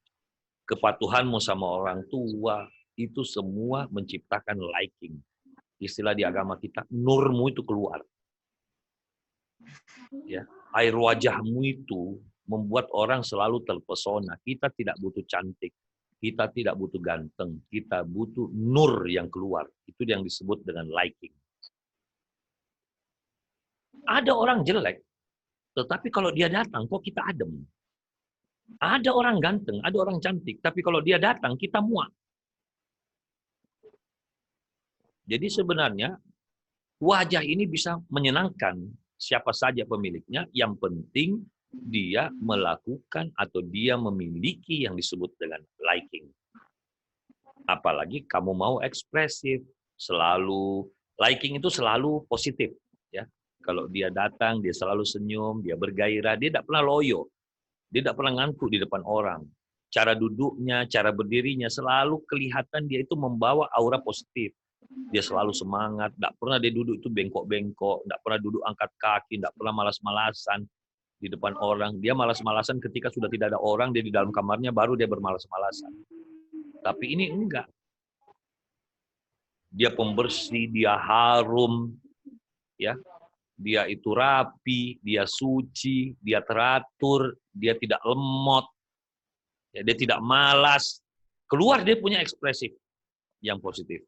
kepatuhanmu sama orang tua, itu semua menciptakan liking. Istilah di agama kita, nurmu itu keluar. Ya, air wajahmu itu membuat orang selalu terpesona. Kita tidak butuh cantik, kita tidak butuh ganteng, kita butuh nur yang keluar. Itu yang disebut dengan liking. Ada orang jelek, tetapi kalau dia datang, kok kita adem. Ada orang ganteng, ada orang cantik, tapi kalau dia datang kita muak. Jadi sebenarnya wajah ini bisa menyenangkan siapa saja pemiliknya, yang penting dia melakukan atau dia memiliki yang disebut dengan liking. Apalagi kamu mau ekspresif, selalu liking itu selalu positif, ya. Kalau dia datang, dia selalu senyum, dia bergairah, dia tidak pernah loyo, dia tidak pernah ngantuk di depan orang. Cara duduknya, cara berdirinya selalu kelihatan dia itu membawa aura positif. Dia selalu semangat, tidak pernah dia duduk itu bengkok-bengkok, tidak pernah duduk angkat kaki, tidak pernah malas-malasan di depan orang. Dia malas-malasan ketika sudah tidak ada orang, dia di dalam kamarnya baru dia bermalas-malasan. Tapi ini enggak. Dia pembersih, dia harum, ya. Dia itu rapi, dia suci, dia teratur, dia tidak lemot, ya, dia tidak malas. Keluar dia punya ekspresif yang positif.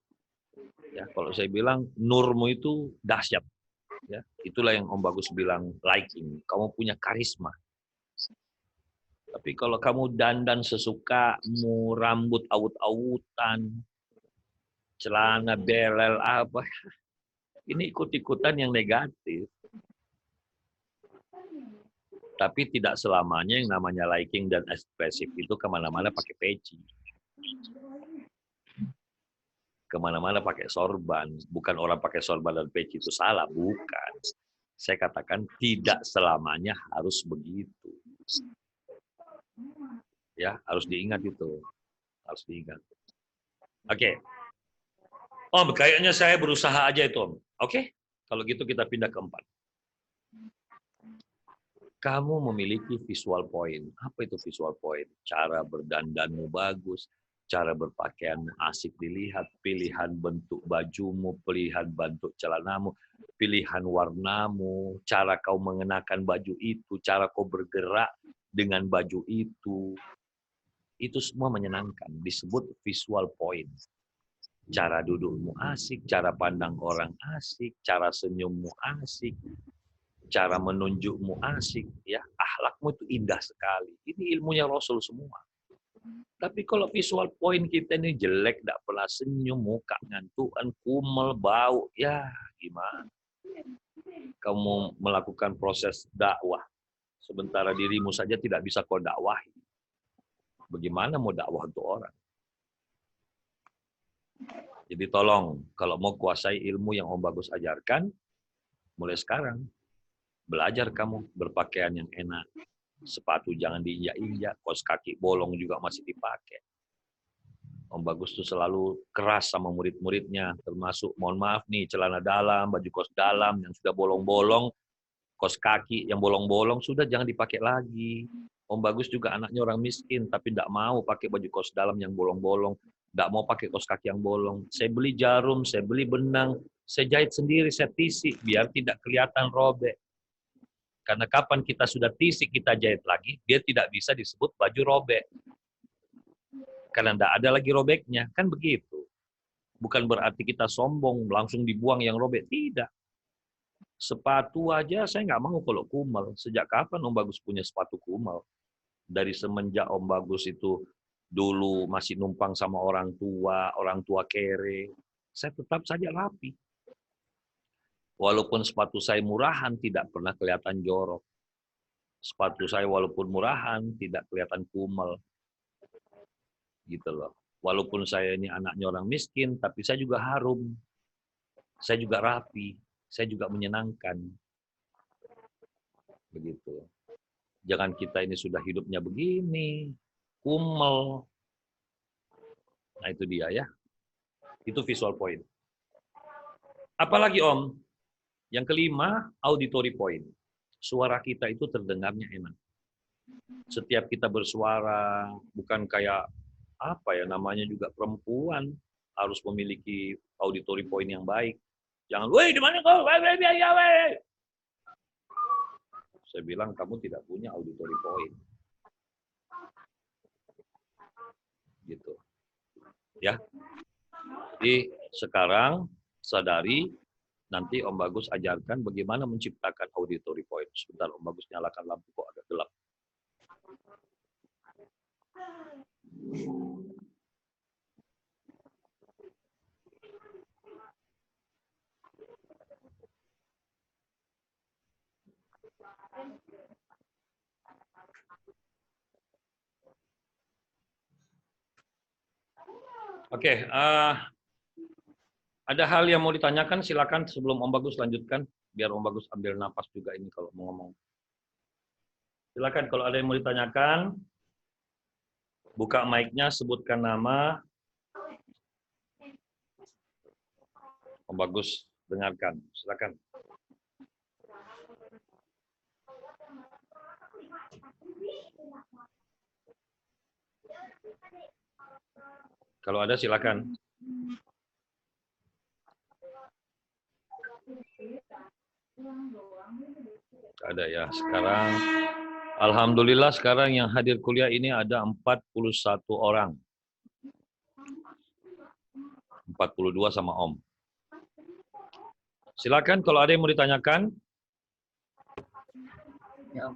Ya, kalau saya bilang nurmu itu dahsyat. Ya, itulah yang Om Bagus bilang liking. Kamu punya karisma. Tapi kalau kamu dandan sesukamu, rambut awut-awutan, celana belel apa, ini ikut-ikutan yang negatif. Tapi tidak selamanya yang namanya liking dan ekspresif itu kemana-mana pakai peci. Kemana-mana pakai sorban. Bukan orang pakai sorban dan peci itu salah, bukan. Saya katakan tidak selamanya harus begitu. Ya, harus diingat itu. Harus diingat. Oke. Om, kayaknya saya berusaha aja itu, Om. Oke? Kalau gitu kita pindah ke 4. Kamu memiliki visual point. Apa itu visual point? Cara berdandanmu bagus, cara berpakaianmu asik dilihat, pilihan bentuk bajumu, pilihan bentuk celanamu, pilihan warnamu, cara kau mengenakan baju itu, cara kau bergerak dengan baju itu semua menyenangkan, disebut visual point. Cara dudukmu asik, cara pandang orang asik, cara senyummu asik, cara menunjukmu asik, ya, akhlakmu itu indah sekali. Ini ilmunya Rasul semua. Tapi kalau visual point kita ini jelek, tidak pernah senyum, muka ngantukan, kumel, bau, ya gimana? Kamu melakukan proses dakwah, sementara dirimu saja tidak bisa kau dakwahi. Bagaimana mau dakwah untuk orang? Jadi tolong, kalau mau kuasai ilmu yang Om Bagus ajarkan, mulai sekarang, belajar kamu berpakaian yang enak. Sepatu jangan diinjak-injak, kaos kaki bolong juga masih dipakai. Om Bagus tuh selalu keras sama murid-muridnya, termasuk, mohon maaf nih, celana dalam, baju kos dalam yang sudah bolong-bolong, kaos kaki yang bolong-bolong, sudah jangan dipakai lagi. Om Bagus juga anaknya orang miskin, tapi tidak mau pakai baju kos dalam yang bolong-bolong, tidak mau pakai kaos kaki yang bolong. Saya beli jarum, saya beli benang, saya jahit sendiri, saya tisik, biar tidak kelihatan robek. Karena kapan kita sudah tisik, kita jahit lagi, dia tidak bisa disebut baju robek. Karena tidak ada lagi robeknya, kan begitu. Bukan berarti kita sombong, langsung dibuang yang robek, tidak. Sepatu aja saya nggak mau kalau kumal. Sejak kapan Om Bagus punya sepatu kumal? Dari semenjak Om Bagus itu dulu masih numpang sama orang tua kere, saya tetap saja rapi. Walaupun sepatu saya murahan, tidak pernah kelihatan jorok. Sepatu saya walaupun murahan, tidak kelihatan kumal. Gitu loh. Walaupun saya ini anaknya orang miskin, tapi saya juga harum. Saya juga rapi. Saya juga menyenangkan. Begitu. Jangan kita ini sudah hidupnya begini, kumel. Nah itu dia ya. Itu visual point. Apalagi Om? Yang kelima, auditory point. Suara kita itu terdengarnya enak. Setiap kita bersuara, bukan kayak apa ya namanya juga perempuan, harus memiliki auditory point yang baik. Jangan, woi di mana kau? Saya bilang kamu tidak punya auditory point. Gitu. Ya. Jadi sekarang sadari, nanti Om Bagus ajarkan bagaimana menciptakan auditory point. Sebentar Om Bagus nyalakan lampu kok agak gelap. Oke, ada hal yang mau ditanyakan, silakan sebelum Om Bagus lanjutkan, biar Om Bagus ambil napas juga ini kalau mau ngomong. Silakan kalau ada yang mau ditanyakan, buka mic-nya, sebutkan nama. Om Bagus dengarkan, silakan. Kalau ada silakan. Ada ya. Sekarang alhamdulillah sekarang yang hadir kuliah ini ada 41 orang. 42 sama Om. Silakan kalau ada yang mau ditanyakan. Ya.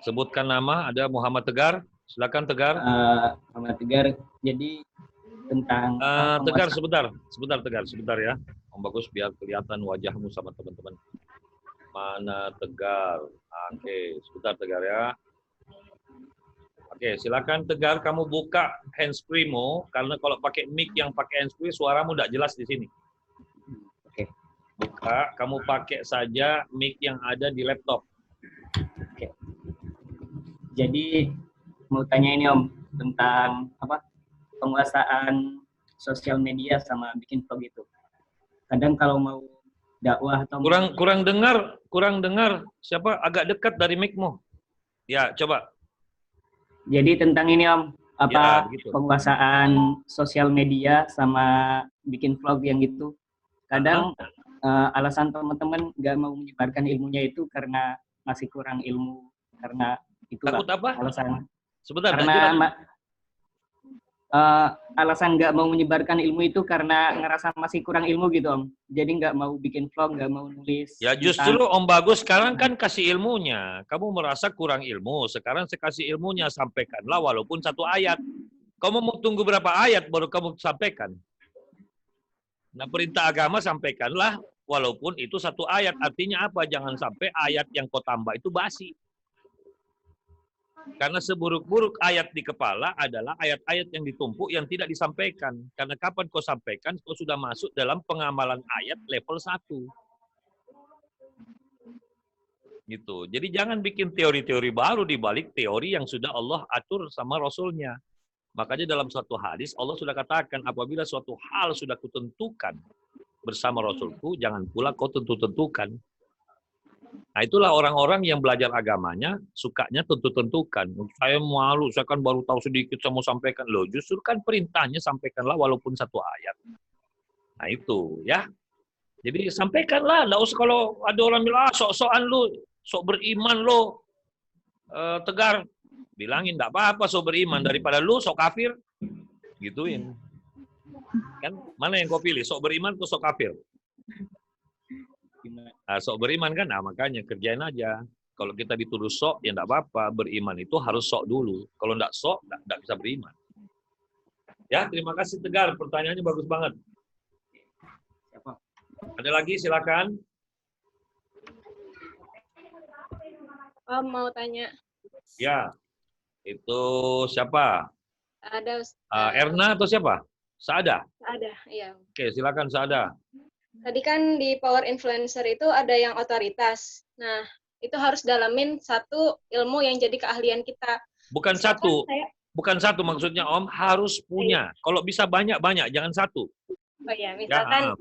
Sebutkan nama, ada Muhammad Tegar. Silakan Tegar. Muhammad Tegar. Jadi tentang Tegar sebentar ya. Om Bagus biar kelihatan wajahmu sama teman-teman. Mana Tegar? Oke, sebentar Tegar ya. Oke, silakan Tegar kamu buka handsfree-mu karena kalau pakai mic yang pakai handsfree suaramu tidak jelas di sini. Oke. Buka, kamu pakai saja mic yang ada di laptop. Oke. Jadi mau tanya ini Om tentang penguasaan sosial media sama bikin vlog itu. Kadang kalau mau dakwah atau kurang dengar siapa agak dekat dari mic-mu. Ya, coba. Jadi tentang ini Om, gitu. penguasaan sosial media sama bikin vlog yang gitu. Kadang alasan teman-teman nggak mau menyebarkan ilmunya itu karena masih kurang ilmu, karena itu Takut apa? alasan. Sebentar, Karena alasan nggak mau menyebarkan ilmu itu karena ngerasa masih kurang ilmu gitu Om. Jadi nggak mau bikin vlog, nggak mau nulis. Ya justru Om Bagus sekarang kan kasih ilmunya. Kamu merasa kurang ilmu, sekarang saya kasih ilmunya, sampaikanlah walaupun satu ayat. Kamu mau tunggu berapa ayat baru kamu sampaikan? Nah perintah agama sampaikanlah walaupun itu satu ayat. Artinya apa? Jangan sampai ayat yang kau tambah itu basi. Karena seburuk-buruk ayat di kepala adalah ayat-ayat yang ditumpuk yang tidak disampaikan. Karena kapan kau sampaikan, kau sudah masuk dalam pengamalan ayat level 1. Gitu. Jadi jangan bikin teori-teori baru di balik teori yang sudah Allah atur sama Rasulnya. Makanya dalam suatu hadis Allah sudah katakan, apabila suatu hal sudah kutentukan bersama Rasulku, jangan pula kau tentu-tentukan. Nah itulah orang-orang yang belajar agamanya sukanya tentu-tentukan. Saya malu, saya kan baru tahu sedikit, saya mau sampaikan. Loh justru kan perintahnya sampaikanlah walaupun satu ayat. Nah itu ya. Jadi sampaikanlah, nggak usah kalau ada orang bilang, sok-sokan lu, sok beriman lu, Tegar. Bilangin nggak apa-apa sok beriman, daripada lu sok kafir. Gituin. Kan mana yang kau pilih, sok beriman atau sok kafir? Nah, sok beriman kan, nah makanya kerjain aja. Kalau kita dituduh sok, ya enggak apa-apa. Beriman itu harus sok dulu. Kalau enggak sok, enggak bisa beriman. Ya, terima kasih Tegar. Pertanyaannya bagus banget. Ada lagi, silakan. Om mau tanya. Ya, itu siapa? Ada Erna atau siapa? Saada? Ada, iya. Oke, silakan Saada. Tadi kan di power influencer itu ada yang otoritas. Nah, itu harus dalamin satu ilmu yang jadi keahlian kita. Bukan satu. Bukan satu maksudnya Om, harus punya. Kalau bisa banyak-banyak, jangan satu. Oh ya, misalkan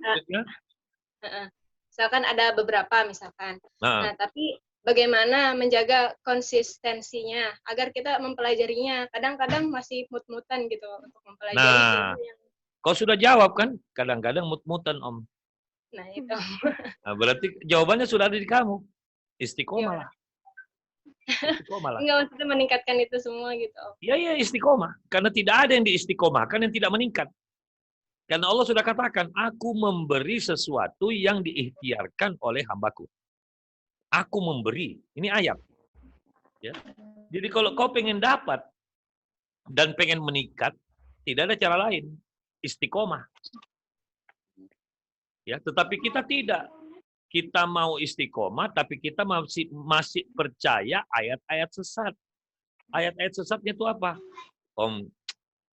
misalkan ada beberapa misalkan. Nah, tapi bagaimana menjaga konsistensinya agar kita mempelajarinya. Kadang-kadang masih mut-mutan gitu untuk mempelajari. Nah, kau sudah jawab kan? Kadang-kadang mut-mutan Om. Nah, itu. Nah, berarti jawabannya sudah ada di kamu. Istiqomah lah. Istiqomah lah. Enggak, maksudnya meningkatkan itu semua gitu. Iya, istiqomah. Karena tidak ada yang diistiqomahkan yang tidak meningkat. Karena Allah sudah katakan, aku memberi sesuatu yang diikhtiarkan oleh hambaku. Aku memberi. Ini ayat. Ya. Jadi kalau kau pengen dapat dan pengen meningkat, tidak ada cara lain, istiqomah. Ya, tetapi kita tidak. Kita mau istiqomah, tapi kita masih percaya ayat-ayat sesat. Ayat-ayat sesatnya itu apa? Om,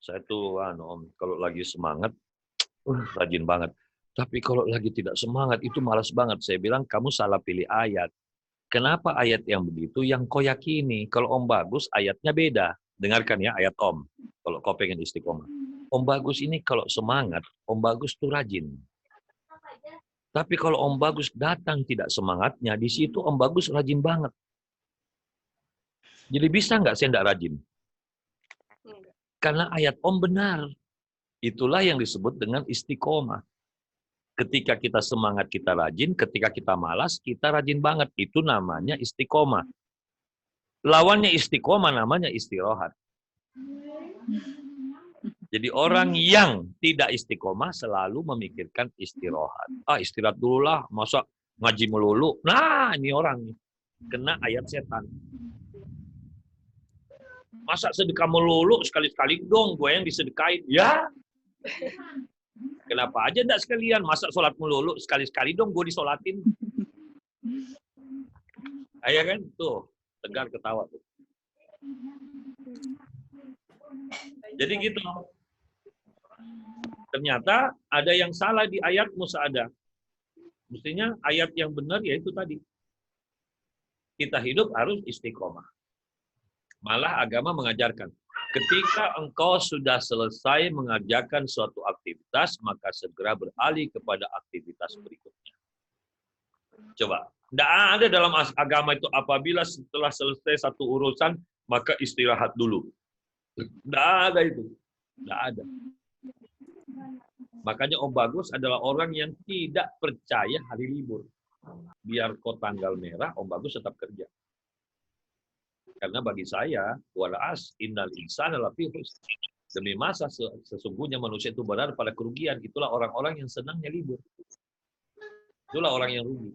saya tuh Om, kalau lagi semangat, rajin banget. Tapi kalau lagi tidak semangat, itu malas banget. Saya bilang, kamu salah pilih ayat. Kenapa ayat yang begitu yang kau yakini? Kalau Om Bagus, ayatnya beda. Dengarkan ya ayat Om, kalau kau pengen istiqomah. Om Bagus ini kalau semangat, Om Bagus tuh rajin. Tapi kalau Om Bagus datang tidak semangatnya, di situ Om Bagus rajin banget. Jadi bisa nggak saya nggak rajin? Karena ayat Om benar. Itulah yang disebut dengan istiqomah. Ketika kita semangat, kita rajin. Ketika kita malas, kita rajin banget. Itu namanya istiqomah. Lawannya istiqomah namanya istirahat. Jadi orang yang tidak istiqomah selalu memikirkan istirahat. Istirahat dulu lah, masa ngaji melulu. Nah, ini orang kena ayat setan. Masa sedekah melulu, sekali-sekali dong gue yang disedekain. Ya, kenapa aja enggak sekalian? Masa sholat melulu, sekali-sekali dong gue disolatin. Ya kan? Tuh, Tegar ketawa tuh. Jadi gitu. Ternyata ada yang salah di ayat musa'adah. Mestinya ayat yang benar yaitu tadi. Kita hidup harus istiqomah. Malah agama mengajarkan, ketika engkau sudah selesai mengerjakan suatu aktivitas, maka segera beralih kepada aktivitas berikutnya. Coba, tidak ada dalam agama itu apabila setelah selesai satu urusan, maka istirahat dulu. Tidak ada itu. Tidak ada. Makanya Om Bagus adalah orang yang tidak percaya hari libur. Biar kau tanggal merah, Om Bagus tetap kerja. Karena bagi saya, wala'as innal insana lafi khusr. Demi masa sesungguhnya manusia itu berada pada kerugian. Itulah orang-orang yang senangnya libur. Itulah orang yang rugi.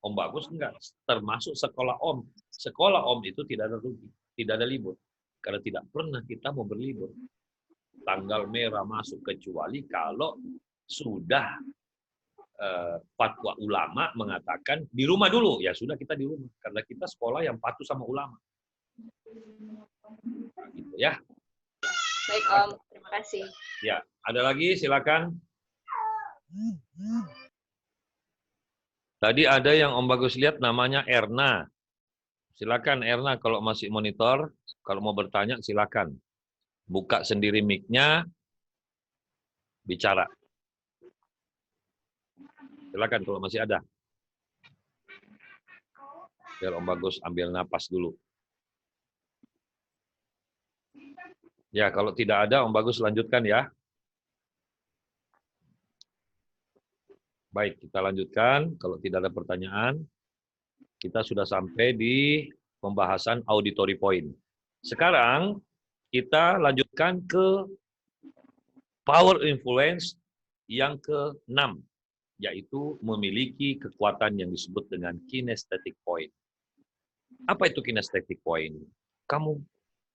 Om Bagus enggak. Termasuk sekolah Om. Sekolah Om itu tidak ada rugi. Tidak ada libur. Karena tidak pernah kita mau berlibur. Tanggal merah masuk kecuali kalau sudah fatwa ulama mengatakan di rumah dulu. Ya sudah kita di rumah. Karena kita sekolah yang patuh sama ulama. Gitu ya. Baik Om, terima kasih. Ya, ada lagi silakan. Tadi ada yang Om Bagus lihat namanya Erna. Silakan Erna kalau masih monitor, kalau mau bertanya silakan. Buka sendiri mic-nya, bicara. Silakan kalau masih ada. Biar Om Bagus ambil napas dulu. Ya, kalau tidak ada Om Bagus lanjutkan ya. Baik, kita lanjutkan. Kalau tidak ada pertanyaan, kita sudah sampai di pembahasan auditory point. Sekarang kita lanjutkan ke power influence yang ke-6, yaitu memiliki kekuatan yang disebut dengan kinesthetic point. Apa itu kinesthetic point? Kamu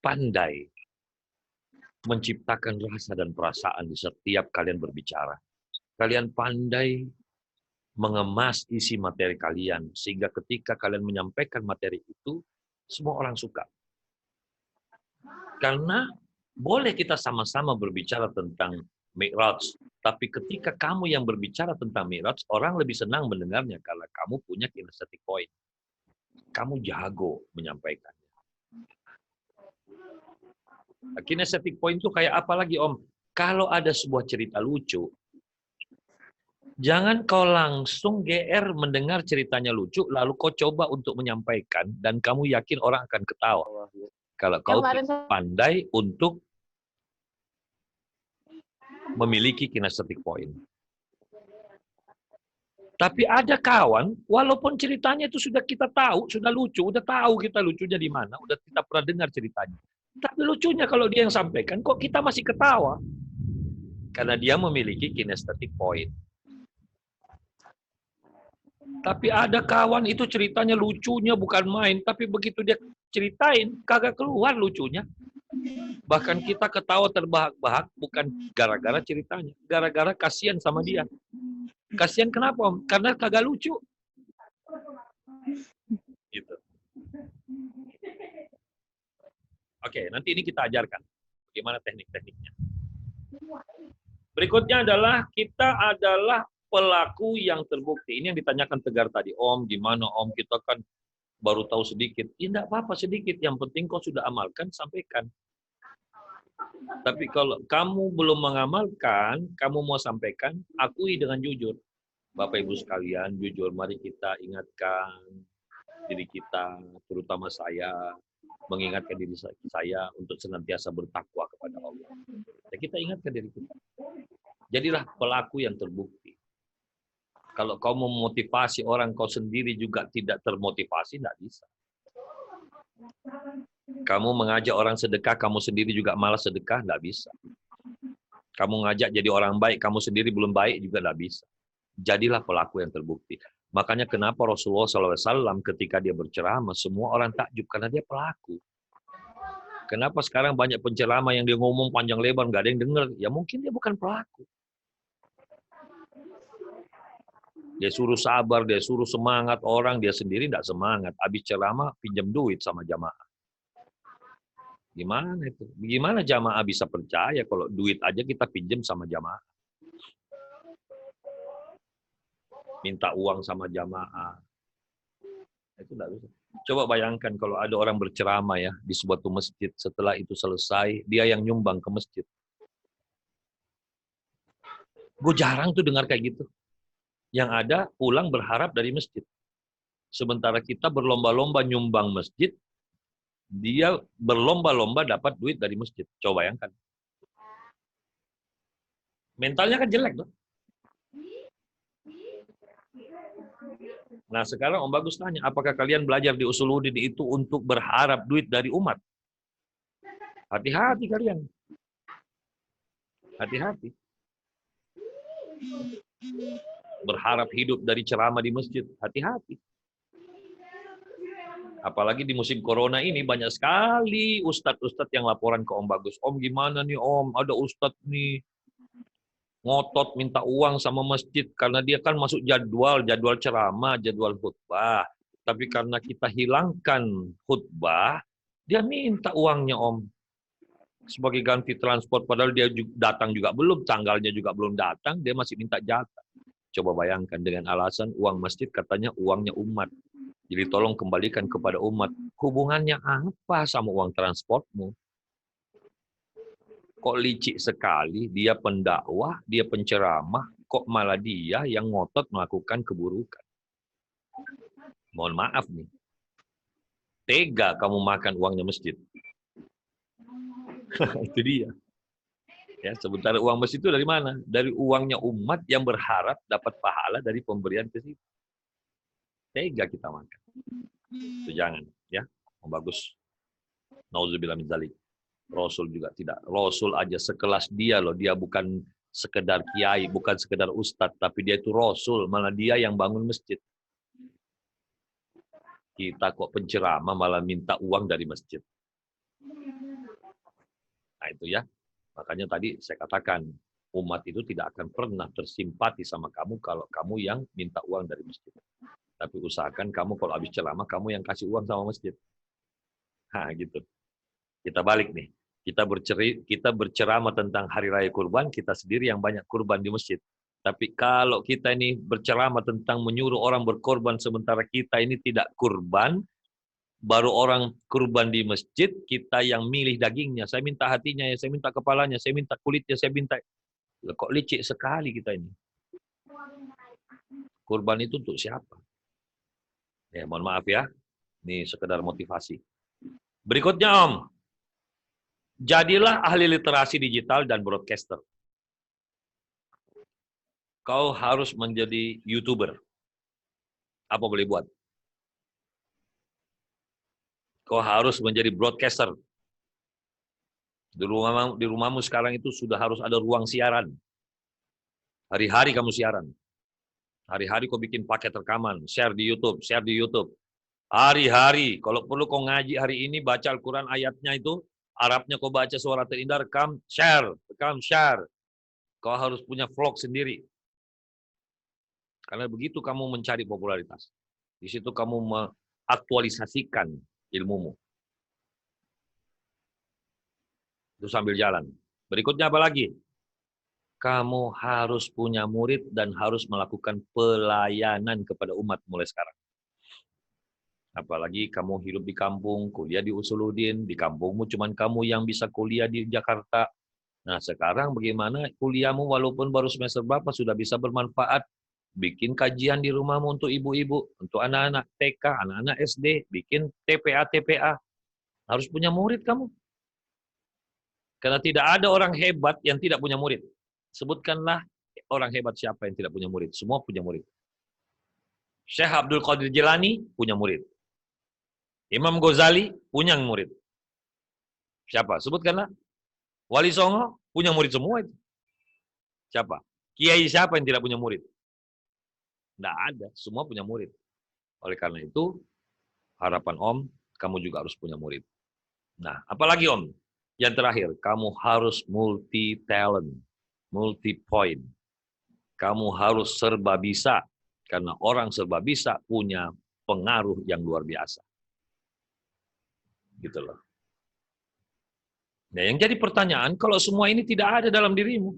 pandai menciptakan rasa dan perasaan di setiap kalian berbicara. Kalian pandai mengemas isi materi kalian, sehingga ketika kalian menyampaikan materi itu, semua orang suka. Karena boleh kita sama-sama berbicara tentang Mi'raj, tapi ketika kamu yang berbicara tentang Mi'raj, orang lebih senang mendengarnya karena kamu punya kinesthetic point. Kamu jago menyampaikannya. Kinesthetic point itu kayak apa lagi Om? Kalau ada sebuah cerita lucu, jangan kau langsung GR mendengar ceritanya lucu, lalu kau coba untuk menyampaikan, dan kamu yakin orang akan ketawa. Kalau kau pandai untuk memiliki kinesthetic point. Tapi ada kawan, walaupun ceritanya itu sudah kita tahu, sudah lucu, udah tahu kita lucunya di mana, udah kita pernah dengar ceritanya. Tapi lucunya kalau dia yang sampaikan, kok kita masih ketawa? Karena dia memiliki kinesthetic point. Tapi ada kawan itu ceritanya lucunya bukan main, tapi begitu dia ceritain, kagak keluar lucunya. Bahkan kita ketawa terbahak-bahak bukan gara-gara ceritanya, gara-gara kasihan sama dia. Kasihan kenapa, Om? Karena kagak lucu. Gitu. Oke, nanti ini kita ajarkan bagaimana teknik-tekniknya. Berikutnya adalah kita adalah pelaku yang terbukti. Ini yang ditanyakan Tegar tadi. Om, gimana Om? Kita kan baru tahu sedikit. Ya enggak apa-apa sedikit. Yang penting kau sudah amalkan, sampaikan. Tapi kalau kamu belum mengamalkan, kamu mau sampaikan, akui dengan jujur. Bapak Ibu sekalian, jujur, mari kita ingatkan diri kita, terutama saya, mengingatkan diri saya untuk senantiasa bertakwa kepada Allah. Ya, kita ingatkan diri kita. Jadilah pelaku yang terbukti. Kalau kau memotivasi orang, kau sendiri juga tidak termotivasi, tidak bisa. Kamu mengajak orang sedekah, kamu sendiri juga malas sedekah, tidak bisa. Kamu ngajak jadi orang baik, kamu sendiri belum baik juga tidak bisa. Jadilah pelaku yang terbukti. Makanya kenapa Rasulullah SAW ketika dia berceramah, semua orang takjub karena dia pelaku. Kenapa sekarang banyak penceramah yang dia ngomong panjang lebar, nggak ada yang dengar? Ya mungkin dia bukan pelaku. Dia suruh sabar, dia suruh semangat orang, dia sendiri tidak semangat. Habis ceramah, pinjam duit sama jamaah. Gimana itu? Gimana jamaah bisa percaya kalau duit aja kita pinjam sama jamaah? Minta uang sama jamaah. Itu tidak bisa. Coba bayangkan kalau ada orang berceramah ya di sebuah masjid, setelah itu selesai, dia yang nyumbang ke masjid. Gue jarang tuh dengar kayak gitu. Yang ada pulang berharap dari masjid. Sementara kita berlomba-lomba nyumbang masjid, dia berlomba-lomba dapat duit dari masjid. Coba bayangkan. Mentalnya kan jelek tuh. Nah sekarang Om Bagus tanya, apakah kalian belajar di Usuluddin itu untuk berharap duit dari umat? Hati-hati kalian. Hati-hati. Berharap hidup dari ceramah di masjid. Hati-hati. Apalagi di musim corona ini banyak sekali ustadz-ustadz yang laporan ke Om Bagus. Om gimana nih Om, ada ustadz nih ngotot minta uang sama masjid karena dia kan masuk jadwal ceramah, jadwal khutbah. Tapi karena kita hilangkan khutbah, dia minta uangnya Om. Sebagai ganti transport, padahal dia datang juga belum, tanggalnya juga belum datang, dia masih minta jatah. Coba bayangkan dengan alasan uang masjid katanya uangnya umat. Jadi tolong kembalikan kepada umat. Hubungannya apa sama uang transportmu? Kok licik sekali, dia pendakwah, dia penceramah, kok malah dia yang ngotot melakukan keburukan. Mohon maaf nih. Tega kamu makan uangnya masjid. Itu dia. Ya, sementara uang masjid itu dari mana? Dari uangnya umat yang berharap dapat pahala dari pemberian ke situ. Tega kita makan. Itu jangan, ya. Bagus. Nauzubillah min dzalik. Rasul juga tidak. Rasul aja sekelas dia loh. Dia bukan sekedar kiai, bukan sekedar ustadz, tapi dia itu Rasul. Malah dia yang bangun masjid. Kita kok penceramah malah minta uang dari masjid. Nah itu ya. Makanya tadi saya katakan, umat itu tidak akan pernah tersimpati sama kamu kalau kamu yang minta uang dari masjid. Tapi usahakan kamu kalau habis ceramah, kamu yang kasih uang sama masjid. Nah gitu. Kita balik nih. Kita berceramah tentang Hari Raya Kurban, kita sendiri yang banyak kurban di masjid. Tapi kalau kita ini berceramah tentang menyuruh orang berkorban sementara kita ini tidak kurban, baru orang kurban di masjid, kita yang milih dagingnya. Saya minta hatinya, ya, saya minta kepalanya, saya minta kulitnya, saya minta... Kok licik sekali kita ini. Kurban itu untuk siapa? Ya, mohon maaf ya. Ini sekedar motivasi. Berikutnya Om. Jadilah ahli literasi digital dan broadcaster. Kau harus menjadi YouTuber. Apa boleh buat? Kau harus menjadi broadcaster. Di rumahmu sekarang itu sudah harus ada ruang siaran. Hari-hari kamu siaran. Hari-hari kau bikin paket rekaman, share di YouTube, share di YouTube. Hari-hari, kalau perlu kau ngaji hari ini, baca Al-Quran ayatnya itu, Arabnya kau baca surat Al-Indah, rekam, share. Kau harus punya vlog sendiri. Karena begitu kamu mencari popularitas. Di situ kamu mengaktualisasikan ilmumu. Itu sambil jalan. Berikutnya apa lagi? Kamu harus punya murid dan harus melakukan pelayanan kepada umat mulai sekarang. Apalagi kamu hidup di kampung, kuliah di Usuluddin, di kampungmu cuman kamu yang bisa kuliah di Jakarta. Nah sekarang bagaimana kuliahmu walaupun baru semester berapa sudah bisa bermanfaat. Bikin kajian di rumahmu untuk ibu-ibu, untuk anak-anak TK, anak-anak SD, bikin TPA. Harus punya murid kamu. Karena tidak ada orang hebat yang tidak punya murid. Sebutkanlah orang hebat siapa yang tidak punya murid. Semua punya murid. Syekh Abdul Qadir Jilani punya murid. Imam Ghazali punya murid. Siapa? Sebutkanlah. Wali Songo punya murid semua itu. Siapa? Kiai siapa yang tidak punya murid? Tidak ada. Semua punya murid. Oleh karena itu, harapan Om, kamu juga harus punya murid. Nah, apalagi Om? Yang terakhir, kamu harus multi-talent, multi-point. Kamu harus serba bisa. Karena orang serba bisa punya pengaruh yang luar biasa. Gitu loh. Nah, yang jadi pertanyaan, kalau semua ini tidak ada dalam dirimu.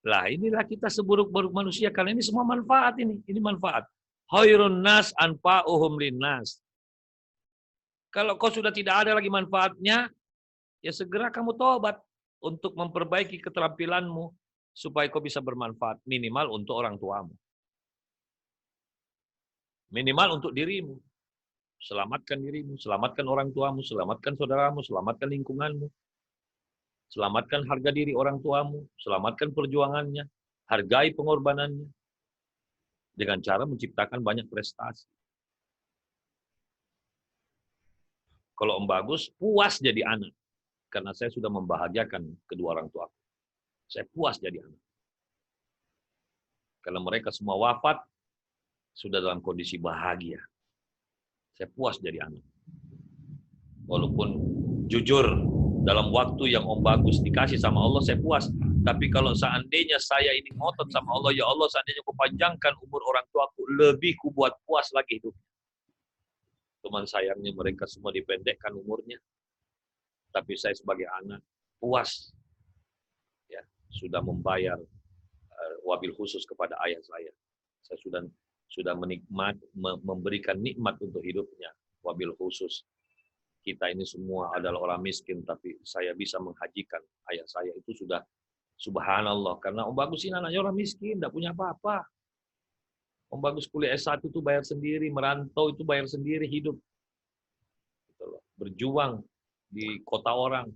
Lah, inilah kita seburuk-buruk manusia. Karena ini semua manfaat ini. Ini manfaat. Khairun nas anfa'uhum linnas. Kalau kau sudah tidak ada lagi manfaatnya, ya segera kamu tobat untuk memperbaiki keterampilanmu supaya kau bisa bermanfaat minimal untuk orang tuamu. Minimal untuk dirimu. Selamatkan dirimu, selamatkan orang tuamu, selamatkan saudaramu, selamatkan lingkunganmu. Selamatkan harga diri orang tuamu, selamatkan perjuangannya, hargai pengorbanannya. Dengan cara menciptakan banyak prestasi. Kalau Om Bagus, puas jadi anak. Karena saya sudah membahagiakan kedua orang tua. Saya puas jadi anak. Karena mereka semua wafat, sudah dalam kondisi bahagia. Saya puas jadi anak. Walaupun jujur, dalam waktu yang Om Bagus dikasih sama Allah, saya puas. Tapi kalau seandainya saya ini ngotot sama Allah, ya Allah, seandainya ku panjangkan umur orang tuaku, lebih ku buat puas lagi hidup. Cuman sayangnya mereka semua dipendekkan umurnya. Tapi saya sebagai anak puas, ya sudah membayar wabil khusus kepada ayah saya. Saya sudah memberikan nikmat untuk hidupnya, wabil khusus. Kita ini semua adalah orang miskin, tapi saya bisa menghajikan ayah saya itu sudah subhanallah. Karena Om Bagus ini anaknya orang miskin, tidak punya apa-apa. Om Bagus kuliah S1 itu bayar sendiri, merantau itu bayar sendiri hidup. Berjuang di kota orang.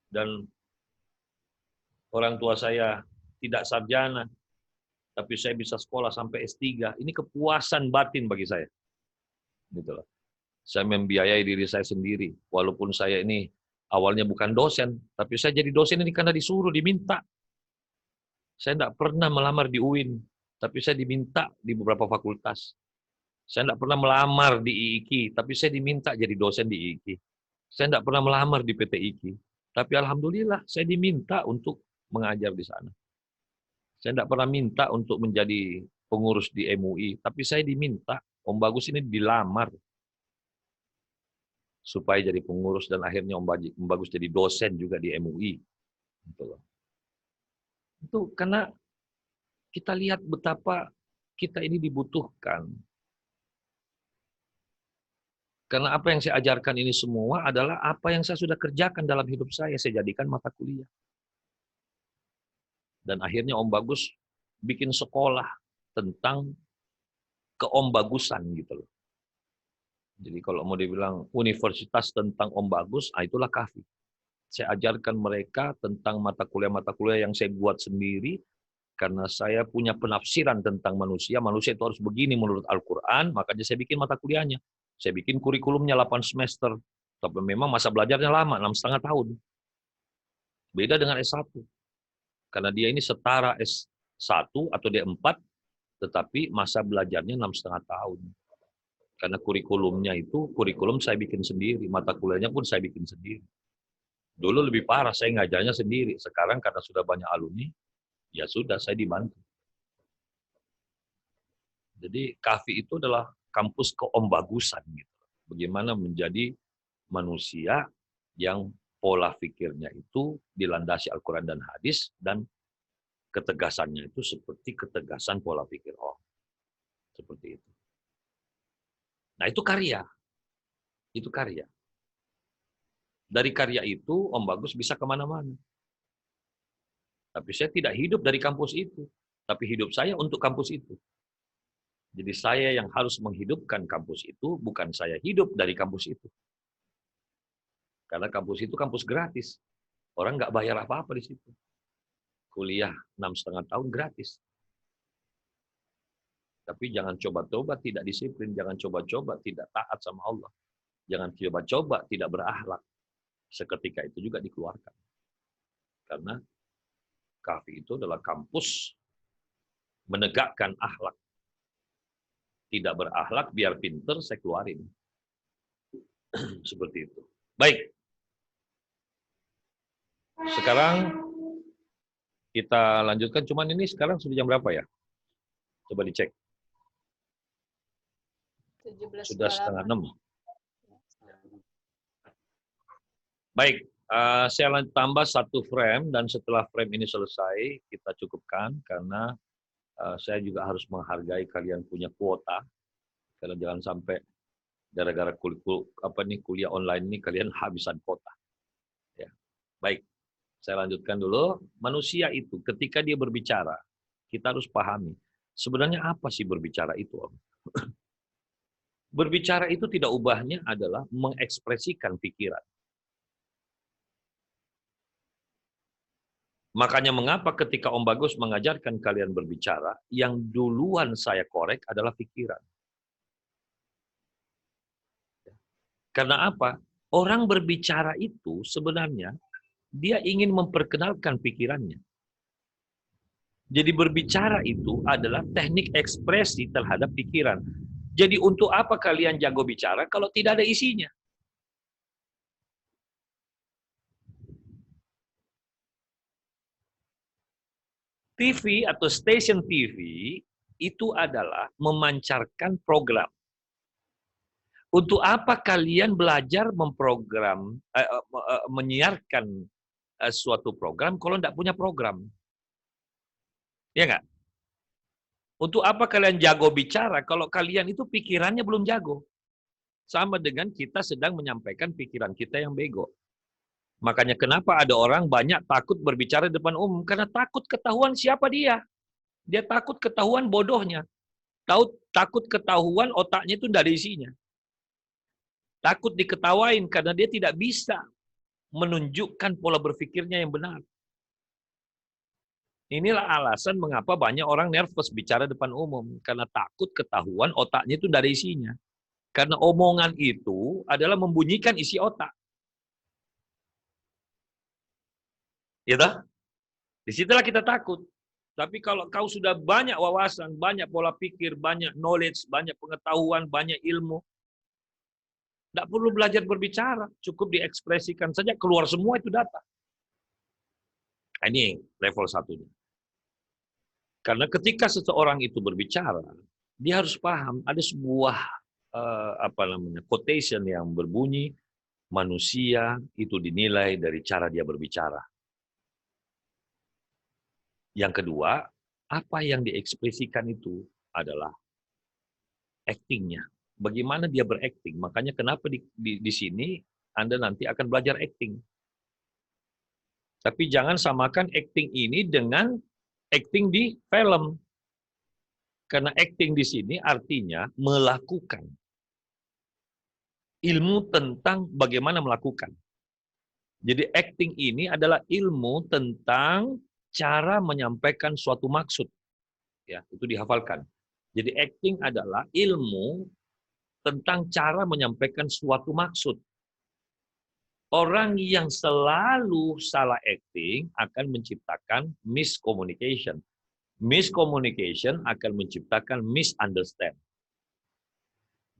Dan orang tua saya tidak sarjana, tapi saya bisa sekolah sampai S3. Ini kepuasan batin bagi saya. Gitu loh. Saya membiayai diri saya sendiri. Walaupun saya ini awalnya bukan dosen, tapi saya jadi dosen ini karena disuruh, diminta. Saya tidak pernah melamar di UIN, tapi saya diminta di beberapa fakultas. Saya tidak pernah melamar di IIKI, tapi saya diminta jadi dosen di IIKI. Saya tidak pernah melamar di PT IKI, tapi alhamdulillah saya diminta untuk mengajar di sana. Saya tidak pernah minta untuk menjadi pengurus di MUI, tapi saya diminta. Om Bagus ini dilamar supaya jadi pengurus, dan akhirnya Om Bagus jadi dosen juga di MUI. Itu karena kita lihat betapa kita ini dibutuhkan. Karena apa yang saya ajarkan ini semua adalah apa yang saya sudah kerjakan dalam hidup saya jadikan mata kuliah. Dan akhirnya Om Bagus bikin sekolah tentang keombagusan gitu loh. Jadi kalau mau dibilang universitas tentang Om Bagus, itulah KAFI. Saya ajarkan mereka tentang mata kuliah yang saya buat sendiri, karena saya punya penafsiran tentang manusia. Manusia itu harus begini menurut Al-Quran, makanya saya bikin mata kuliahnya. Saya bikin kurikulumnya 8 semester. Tapi memang masa belajarnya lama, 6,5 tahun. Beda dengan S1. Karena dia ini setara S1 atau D4, tetapi masa belajarnya 6,5 tahun. Karena kurikulumnya itu, kurikulum saya bikin sendiri, mata kuliahnya pun saya bikin sendiri. Dulu lebih parah, saya ngajarnya sendiri. Sekarang karena sudah banyak alumni, ya sudah, saya dibantu. Jadi KAFI itu adalah kampus keombagusan. Gitu. Bagaimana menjadi manusia yang pola pikirnya itu dilandasi Al-Quran dan hadis, dan ketegasannya itu seperti ketegasan pola pikir Allah. Seperti itu. Nah, itu karya. Itu karya. Dari karya itu, Om Bagus bisa kemana-mana. Tapi saya tidak hidup dari kampus itu. Tapi hidup saya untuk kampus itu. Jadi saya yang harus menghidupkan kampus itu, bukan saya hidup dari kampus itu. Karena kampus itu kampus gratis. Orang nggak bayar apa-apa di situ. Kuliah 6,5 tahun gratis. Tapi jangan coba-coba tidak disiplin, jangan coba-coba tidak taat sama Allah. Jangan coba-coba tidak berakhlak. Seketika itu juga dikeluarkan. Karena KAFI itu adalah kampus menegakkan akhlak. Tidak berakhlak, biar pinter, saya keluarin. Seperti itu. Baik. Sekarang kita lanjutkan. Cuman ini sekarang sudah jam berapa ya? Coba dicek. 17, sudah 5:30. Baik, saya tambah 1 frame, dan setelah frame ini selesai, kita cukupkan, karena saya juga harus menghargai kalian punya kuota. Karena jangan sampai gara-gara kuliah online ini kalian habisan kuota. Ya. Baik, saya lanjutkan dulu. Manusia itu ketika dia berbicara, kita harus pahami sebenarnya apa sih berbicara itu, Om? Berbicara itu tidak ubahnya adalah mengekspresikan pikiran. Makanya mengapa ketika Om Bagus mengajarkan kalian berbicara, yang duluan saya korek adalah pikiran. Karena apa? Orang berbicara itu sebenarnya dia ingin memperkenalkan pikirannya. Jadi berbicara itu adalah teknik ekspresi terhadap pikiran. Jadi untuk apa kalian jago bicara kalau tidak ada isinya? TV atau stasiun TV itu adalah memancarkan program. Untuk apa kalian belajar memprogram, menyiarkan suatu program kalau tidak punya program? Ya nggak? Untuk apa kalian jago bicara kalau kalian itu pikirannya belum jago? Sama dengan kita sedang menyampaikan pikiran kita yang bego. Makanya kenapa ada orang banyak takut berbicara di depan umum? Karena takut ketahuan siapa dia. Dia takut ketahuan bodohnya. Takut ketahuan otaknya itu tidak ada isinya. Takut diketawain karena dia tidak bisa menunjukkan pola berpikirnya yang benar. Inilah alasan mengapa banyak orang nervous bicara depan umum. Karena takut ketahuan otaknya itu tidak ada isinya. Karena omongan itu adalah membunyikan isi otak. Ya toh? Disitulah kita takut. Tapi kalau kau sudah banyak wawasan, banyak pola pikir, banyak knowledge, banyak pengetahuan, banyak ilmu, tidak perlu belajar berbicara, cukup diekspresikan saja, keluar semua itu data. Ini level 1-nya. Karena ketika seseorang itu berbicara, dia harus paham ada sebuah quotation yang berbunyi, manusia itu dinilai dari cara dia berbicara. Yang kedua, apa yang diekspresikan itu adalah acting-nya. Bagaimana dia berakting. Makanya kenapa di sini Anda nanti akan belajar acting. Tapi jangan samakan acting ini dengan acting di film. Karena acting di sini artinya melakukan. Ilmu tentang bagaimana melakukan. Jadi acting ini adalah ilmu tentang cara menyampaikan suatu maksud. Ya, itu dihafalkan. Jadi acting adalah ilmu tentang cara menyampaikan suatu maksud. Orang yang selalu salah acting akan menciptakan miscommunication. Miscommunication akan menciptakan misunderstand.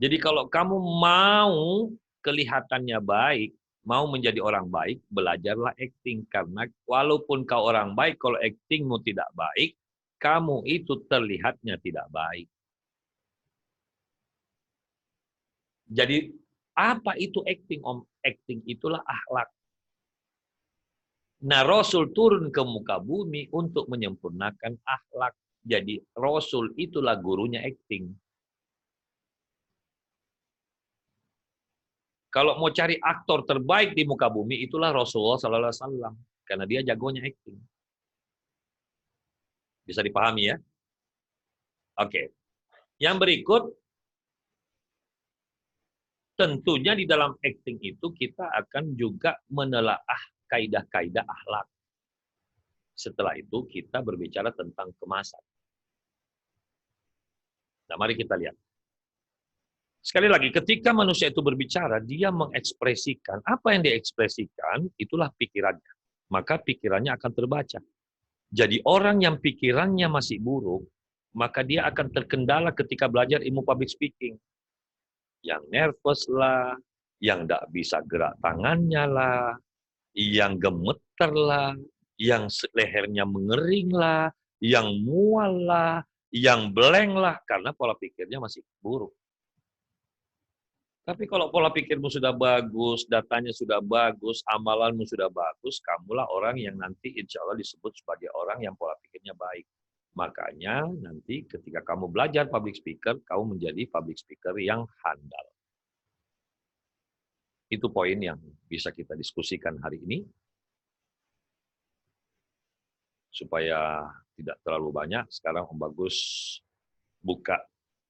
Jadi kalau kamu mau kelihatannya baik, mau menjadi orang baik, belajarlah acting. Karena walaupun kau orang baik, kalau actingmu tidak baik, kamu itu terlihatnya tidak baik. Jadi apa itu acting, Om? Acting itulah akhlak. Nah, Rasul turun ke muka bumi untuk menyempurnakan akhlak. Jadi Rasul itulah gurunya acting. Kalau mau cari aktor terbaik di muka bumi, itulah Rasulullah Sallallahu Alaihi Wasallam, karena dia jagonya acting. Bisa dipahami ya? Oke. Yang berikut, tentunya di dalam acting itu kita akan juga menelaah kaidah-kaidah akhlak. Setelah itu kita berbicara tentang kemasan. Nah, mari kita lihat. Sekali lagi, ketika manusia itu berbicara, dia mengekspresikan. Apa yang dia ekspresikan, itulah pikirannya. Maka pikirannya akan terbaca. Jadi orang yang pikirannya masih buruk, maka dia akan terkendala ketika belajar ilmu public speaking. Yang nervous lah, yang tidak bisa gerak tangannya lah, yang gemeter lah, yang lehernya mengering lah, yang mual lah, yang blank lah, karena pola pikirnya masih buruk. Tapi kalau pola pikirmu sudah bagus, datanya sudah bagus, amalanmu sudah bagus, kamulah orang yang nanti insya Allah disebut sebagai orang yang pola pikirnya baik. Makanya nanti ketika kamu belajar public speaker, kamu menjadi public speaker yang handal. Itu poin yang bisa kita diskusikan hari ini. Supaya tidak terlalu banyak, sekarang Om Bagus buka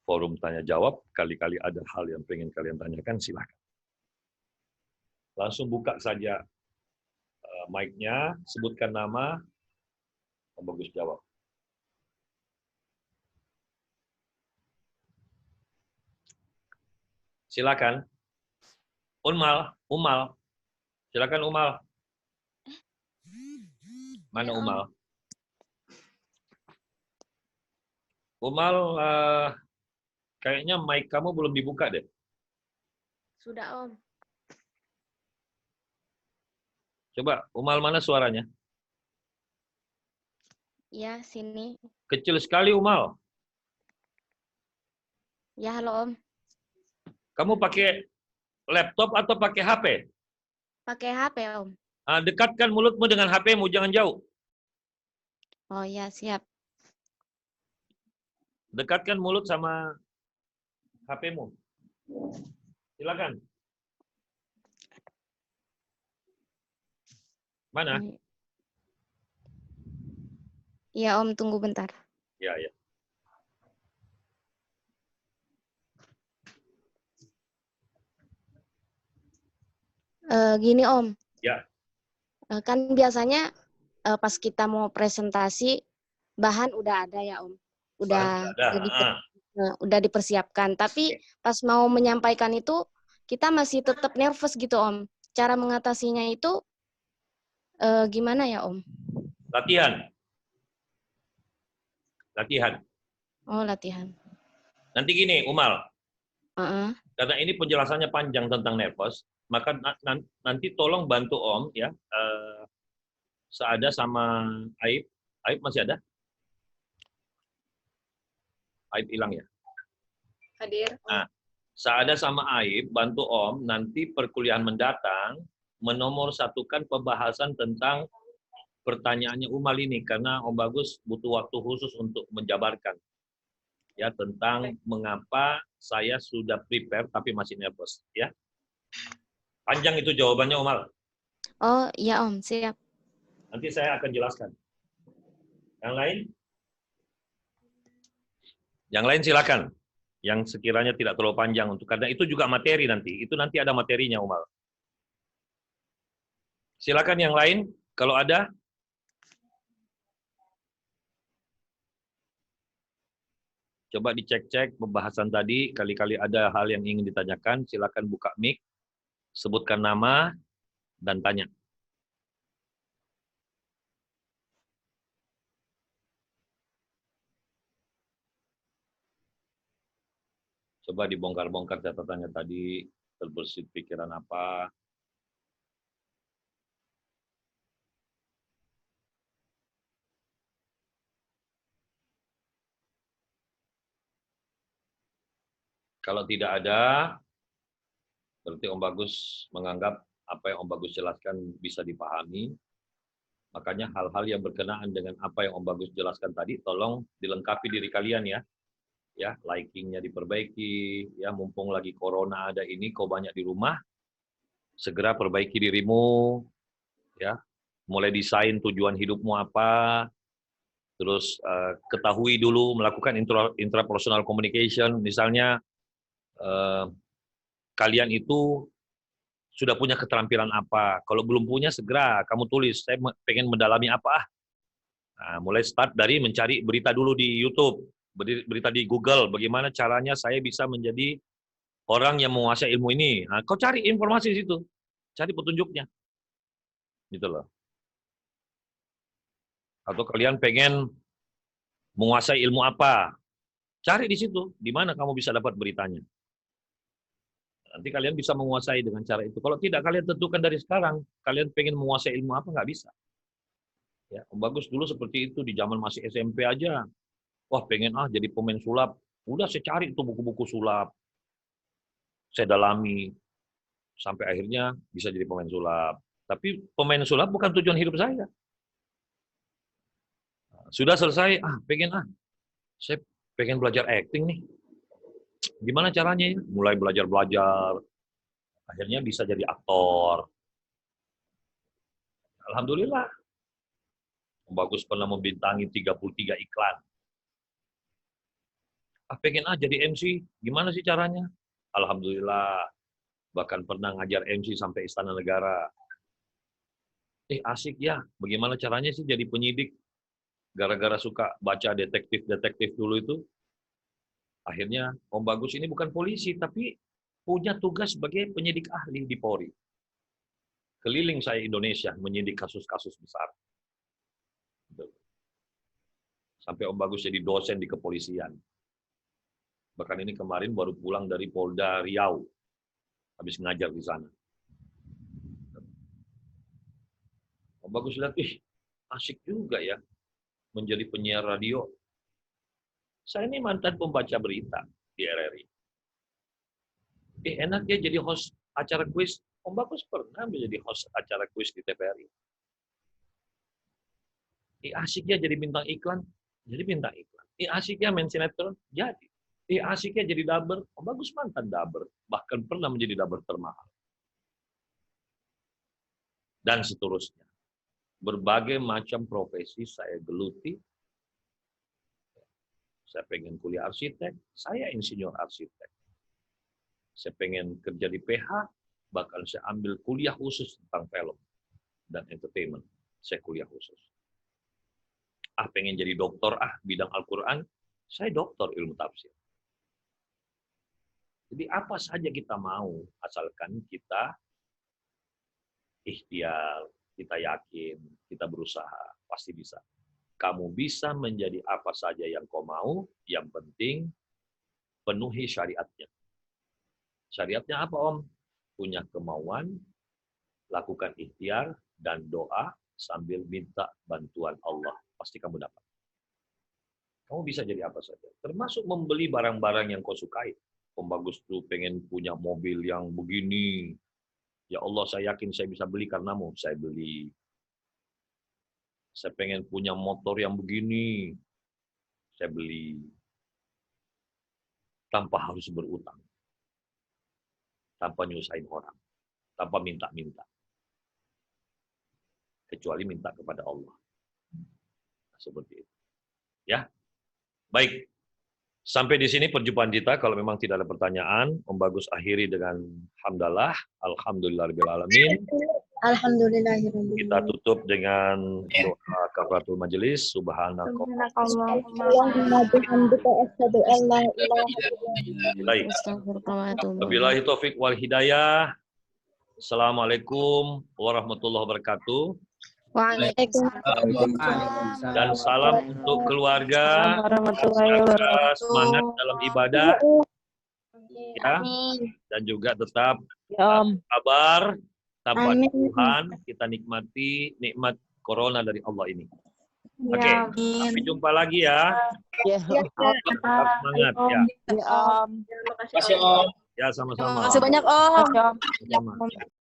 forum tanya jawab, kali-kali ada hal yang pengen kalian tanyakan, silakan. Langsung buka saja mic-nya, sebutkan nama, Om Bagus jawab. Silakan. Umal. Silakan Umal. Mana Ya, Umal? Umal, kayaknya mic kamu belum dibuka deh. Sudah, Om. Coba, Umal mana suaranya? Ya, sini. Kecil sekali Umal. Ya, halo, Om. Kamu pakai laptop atau pakai HP? Pakai HP, Om. Dekatkan mulutmu dengan HP-mu, jangan jauh. Oh, ya, siap. Dekatkan mulut sama HP-mu. Silakan. Mana? Iya, Om, tunggu bentar. Ya. Gini, Om. Ya. Kan biasanya pas kita mau presentasi, bahan udah ada ya, Om. Udah dipersiapkan. Tapi pas mau menyampaikan itu, kita masih tetap nervous gitu, Om. Cara mengatasinya itu gimana ya, Om? Latihan. Oh, latihan. Nanti gini, Umal. Karena ini penjelasannya panjang tentang nervous, maka nanti tolong bantu Om ya. Seada sama Aib. Aib masih ada? Aib hilang ya? Hadir. Nah, Seada sama Aib bantu Om nanti perkuliahan mendatang menomor satukan pembahasan tentang pertanyaannya Umal ini, karena Om Bagus butuh waktu khusus untuk menjabarkan ya tentang mengapa saya sudah prepare tapi masih nervous ya. Panjang itu jawabannya Umal. Oh iya Om, siap. Nanti saya akan jelaskan. Yang lain? Yang lain silakan. Yang sekiranya tidak terlalu panjang untuk, karena itu juga materi nanti. Itu nanti ada materinya Umal. Silakan yang lain kalau ada. Coba dicek-cek pembahasan tadi, kali-kali ada hal yang ingin ditanyakan, silakan buka mic, sebutkan nama, dan tanya. Coba dibongkar-bongkar catatannya tadi, terbersit pikiran apa. Kalau tidak ada, berarti Om Bagus menganggap apa yang Om Bagus jelaskan bisa dipahami. Makanya hal-hal yang berkenaan dengan apa yang Om Bagus jelaskan tadi, tolong dilengkapi diri kalian ya. Ya, liking-nya diperbaiki, ya mumpung lagi corona ada ini, kau banyak di rumah, segera perbaiki dirimu, ya. Mulai desain tujuan hidupmu apa, terus ketahui dulu melakukan intrapersonal communication, misalnya kalian itu sudah punya keterampilan apa, kalau belum punya segera kamu tulis, saya pengen mendalami apa. Nah, mulai start dari mencari berita dulu di YouTube, berita di Google, bagaimana caranya saya bisa menjadi orang yang menguasai ilmu ini. Nah, kau cari informasi di situ, cari petunjuknya, gitu loh. Atau kalian pengen menguasai ilmu apa, cari di situ, di mana kamu bisa dapat beritanya. Nanti kalian bisa menguasai dengan cara itu. Kalau tidak, kalian tentukan dari sekarang, kalian pengen menguasai ilmu apa, nggak bisa. Ya, Om Bagus dulu seperti itu, di zaman masih SMP aja. Wah, pengen jadi pemain sulap. Udah saya cari itu buku-buku sulap. Saya dalami. Sampai akhirnya bisa jadi pemain sulap. Tapi pemain sulap bukan tujuan hidup saya. Sudah selesai, saya pengen belajar acting nih. Gimana caranya ya? Mulai belajar-belajar. Akhirnya bisa jadi aktor. Alhamdulillah. Om Bagus pernah membintangi 33 iklan. Pengen jadi MC, gimana sih caranya? Alhamdulillah, bahkan pernah ngajar MC sampai Istana Negara. Asik ya, bagaimana caranya sih jadi penyidik? Gara-gara suka baca detektif-detektif dulu itu, akhirnya Om Bagus ini bukan polisi, tapi punya tugas sebagai penyidik ahli di Polri. Keliling saya Indonesia menyidik kasus-kasus besar. Sampai Om Bagus jadi dosen di kepolisian. Bahkan ini kemarin baru pulang dari Polda Riau, habis ngajar di sana. Om Bagus lihat, asik juga ya menjadi penyiar radio. Saya ini mantan pembaca berita di RRI. Enak ya jadi host acara kuis. Om Bagus pernah menjadi host acara kuis di TVRI. Asiknya jadi bintang iklan, jadi bintang iklan. Asiknya main sinetron, jadi. Asiknya jadi daber, Om Bagus mantan daber, bahkan pernah menjadi daber termahal. Dan seterusnya. Berbagai macam profesi saya geluti. Saya pengen kuliah arsitek, saya insinyur arsitek. Saya pengen kerja di PH, bahkan saya ambil kuliah khusus tentang film dan entertainment. Saya kuliah khusus. Pengen jadi doktor, bidang Al-Quran, saya doktor ilmu tafsir. Jadi apa saja kita mau, asalkan kita ikhtiar, kita yakin, kita berusaha, pasti bisa. Kamu bisa menjadi apa saja yang kau mau, yang penting penuhi syariatnya. Syariatnya apa, Om? Punya kemauan, lakukan ikhtiar, dan doa sambil minta bantuan Allah. Pasti kamu dapat. Kamu bisa jadi apa saja. Termasuk membeli barang-barang yang kau sukai. Om Bagus tuh pengen punya mobil yang begini. Ya Allah, saya yakin saya bisa beli karenamu. Saya beli. Saya pengen punya motor yang begini. Saya beli. Tanpa harus berutang. Tanpa nyusahin orang. Tanpa minta-minta. Kecuali minta kepada Allah. Seperti itu. Ya. Baik. Sampai di sini perjumpaan kita. Kalau memang tidak ada pertanyaan, Om Bagus akhiri dengan hamdalah. Alhamdulillahirabbil alamin. Alhamdulillahirabbil alamin. Kita tutup dengan doa kafaratul majelis. Subhanallah. Wabillahi taufik wal hidayah. Assalamualaikum warahmatullahi wabarakatuh. Waalaikumsalam. Dan salam untuk keluarga. Semangat dalam ibadah. ya. Dan juga tetap sabar, sabar Tuhan, kita nikmati nikmat corona dari Allah ini. Oke, sampai jumpa lagi ya. Tetap semangat ya. Terima kasih Om. Ya, sama-sama. Terima kasih banyak Om. Sama-sama.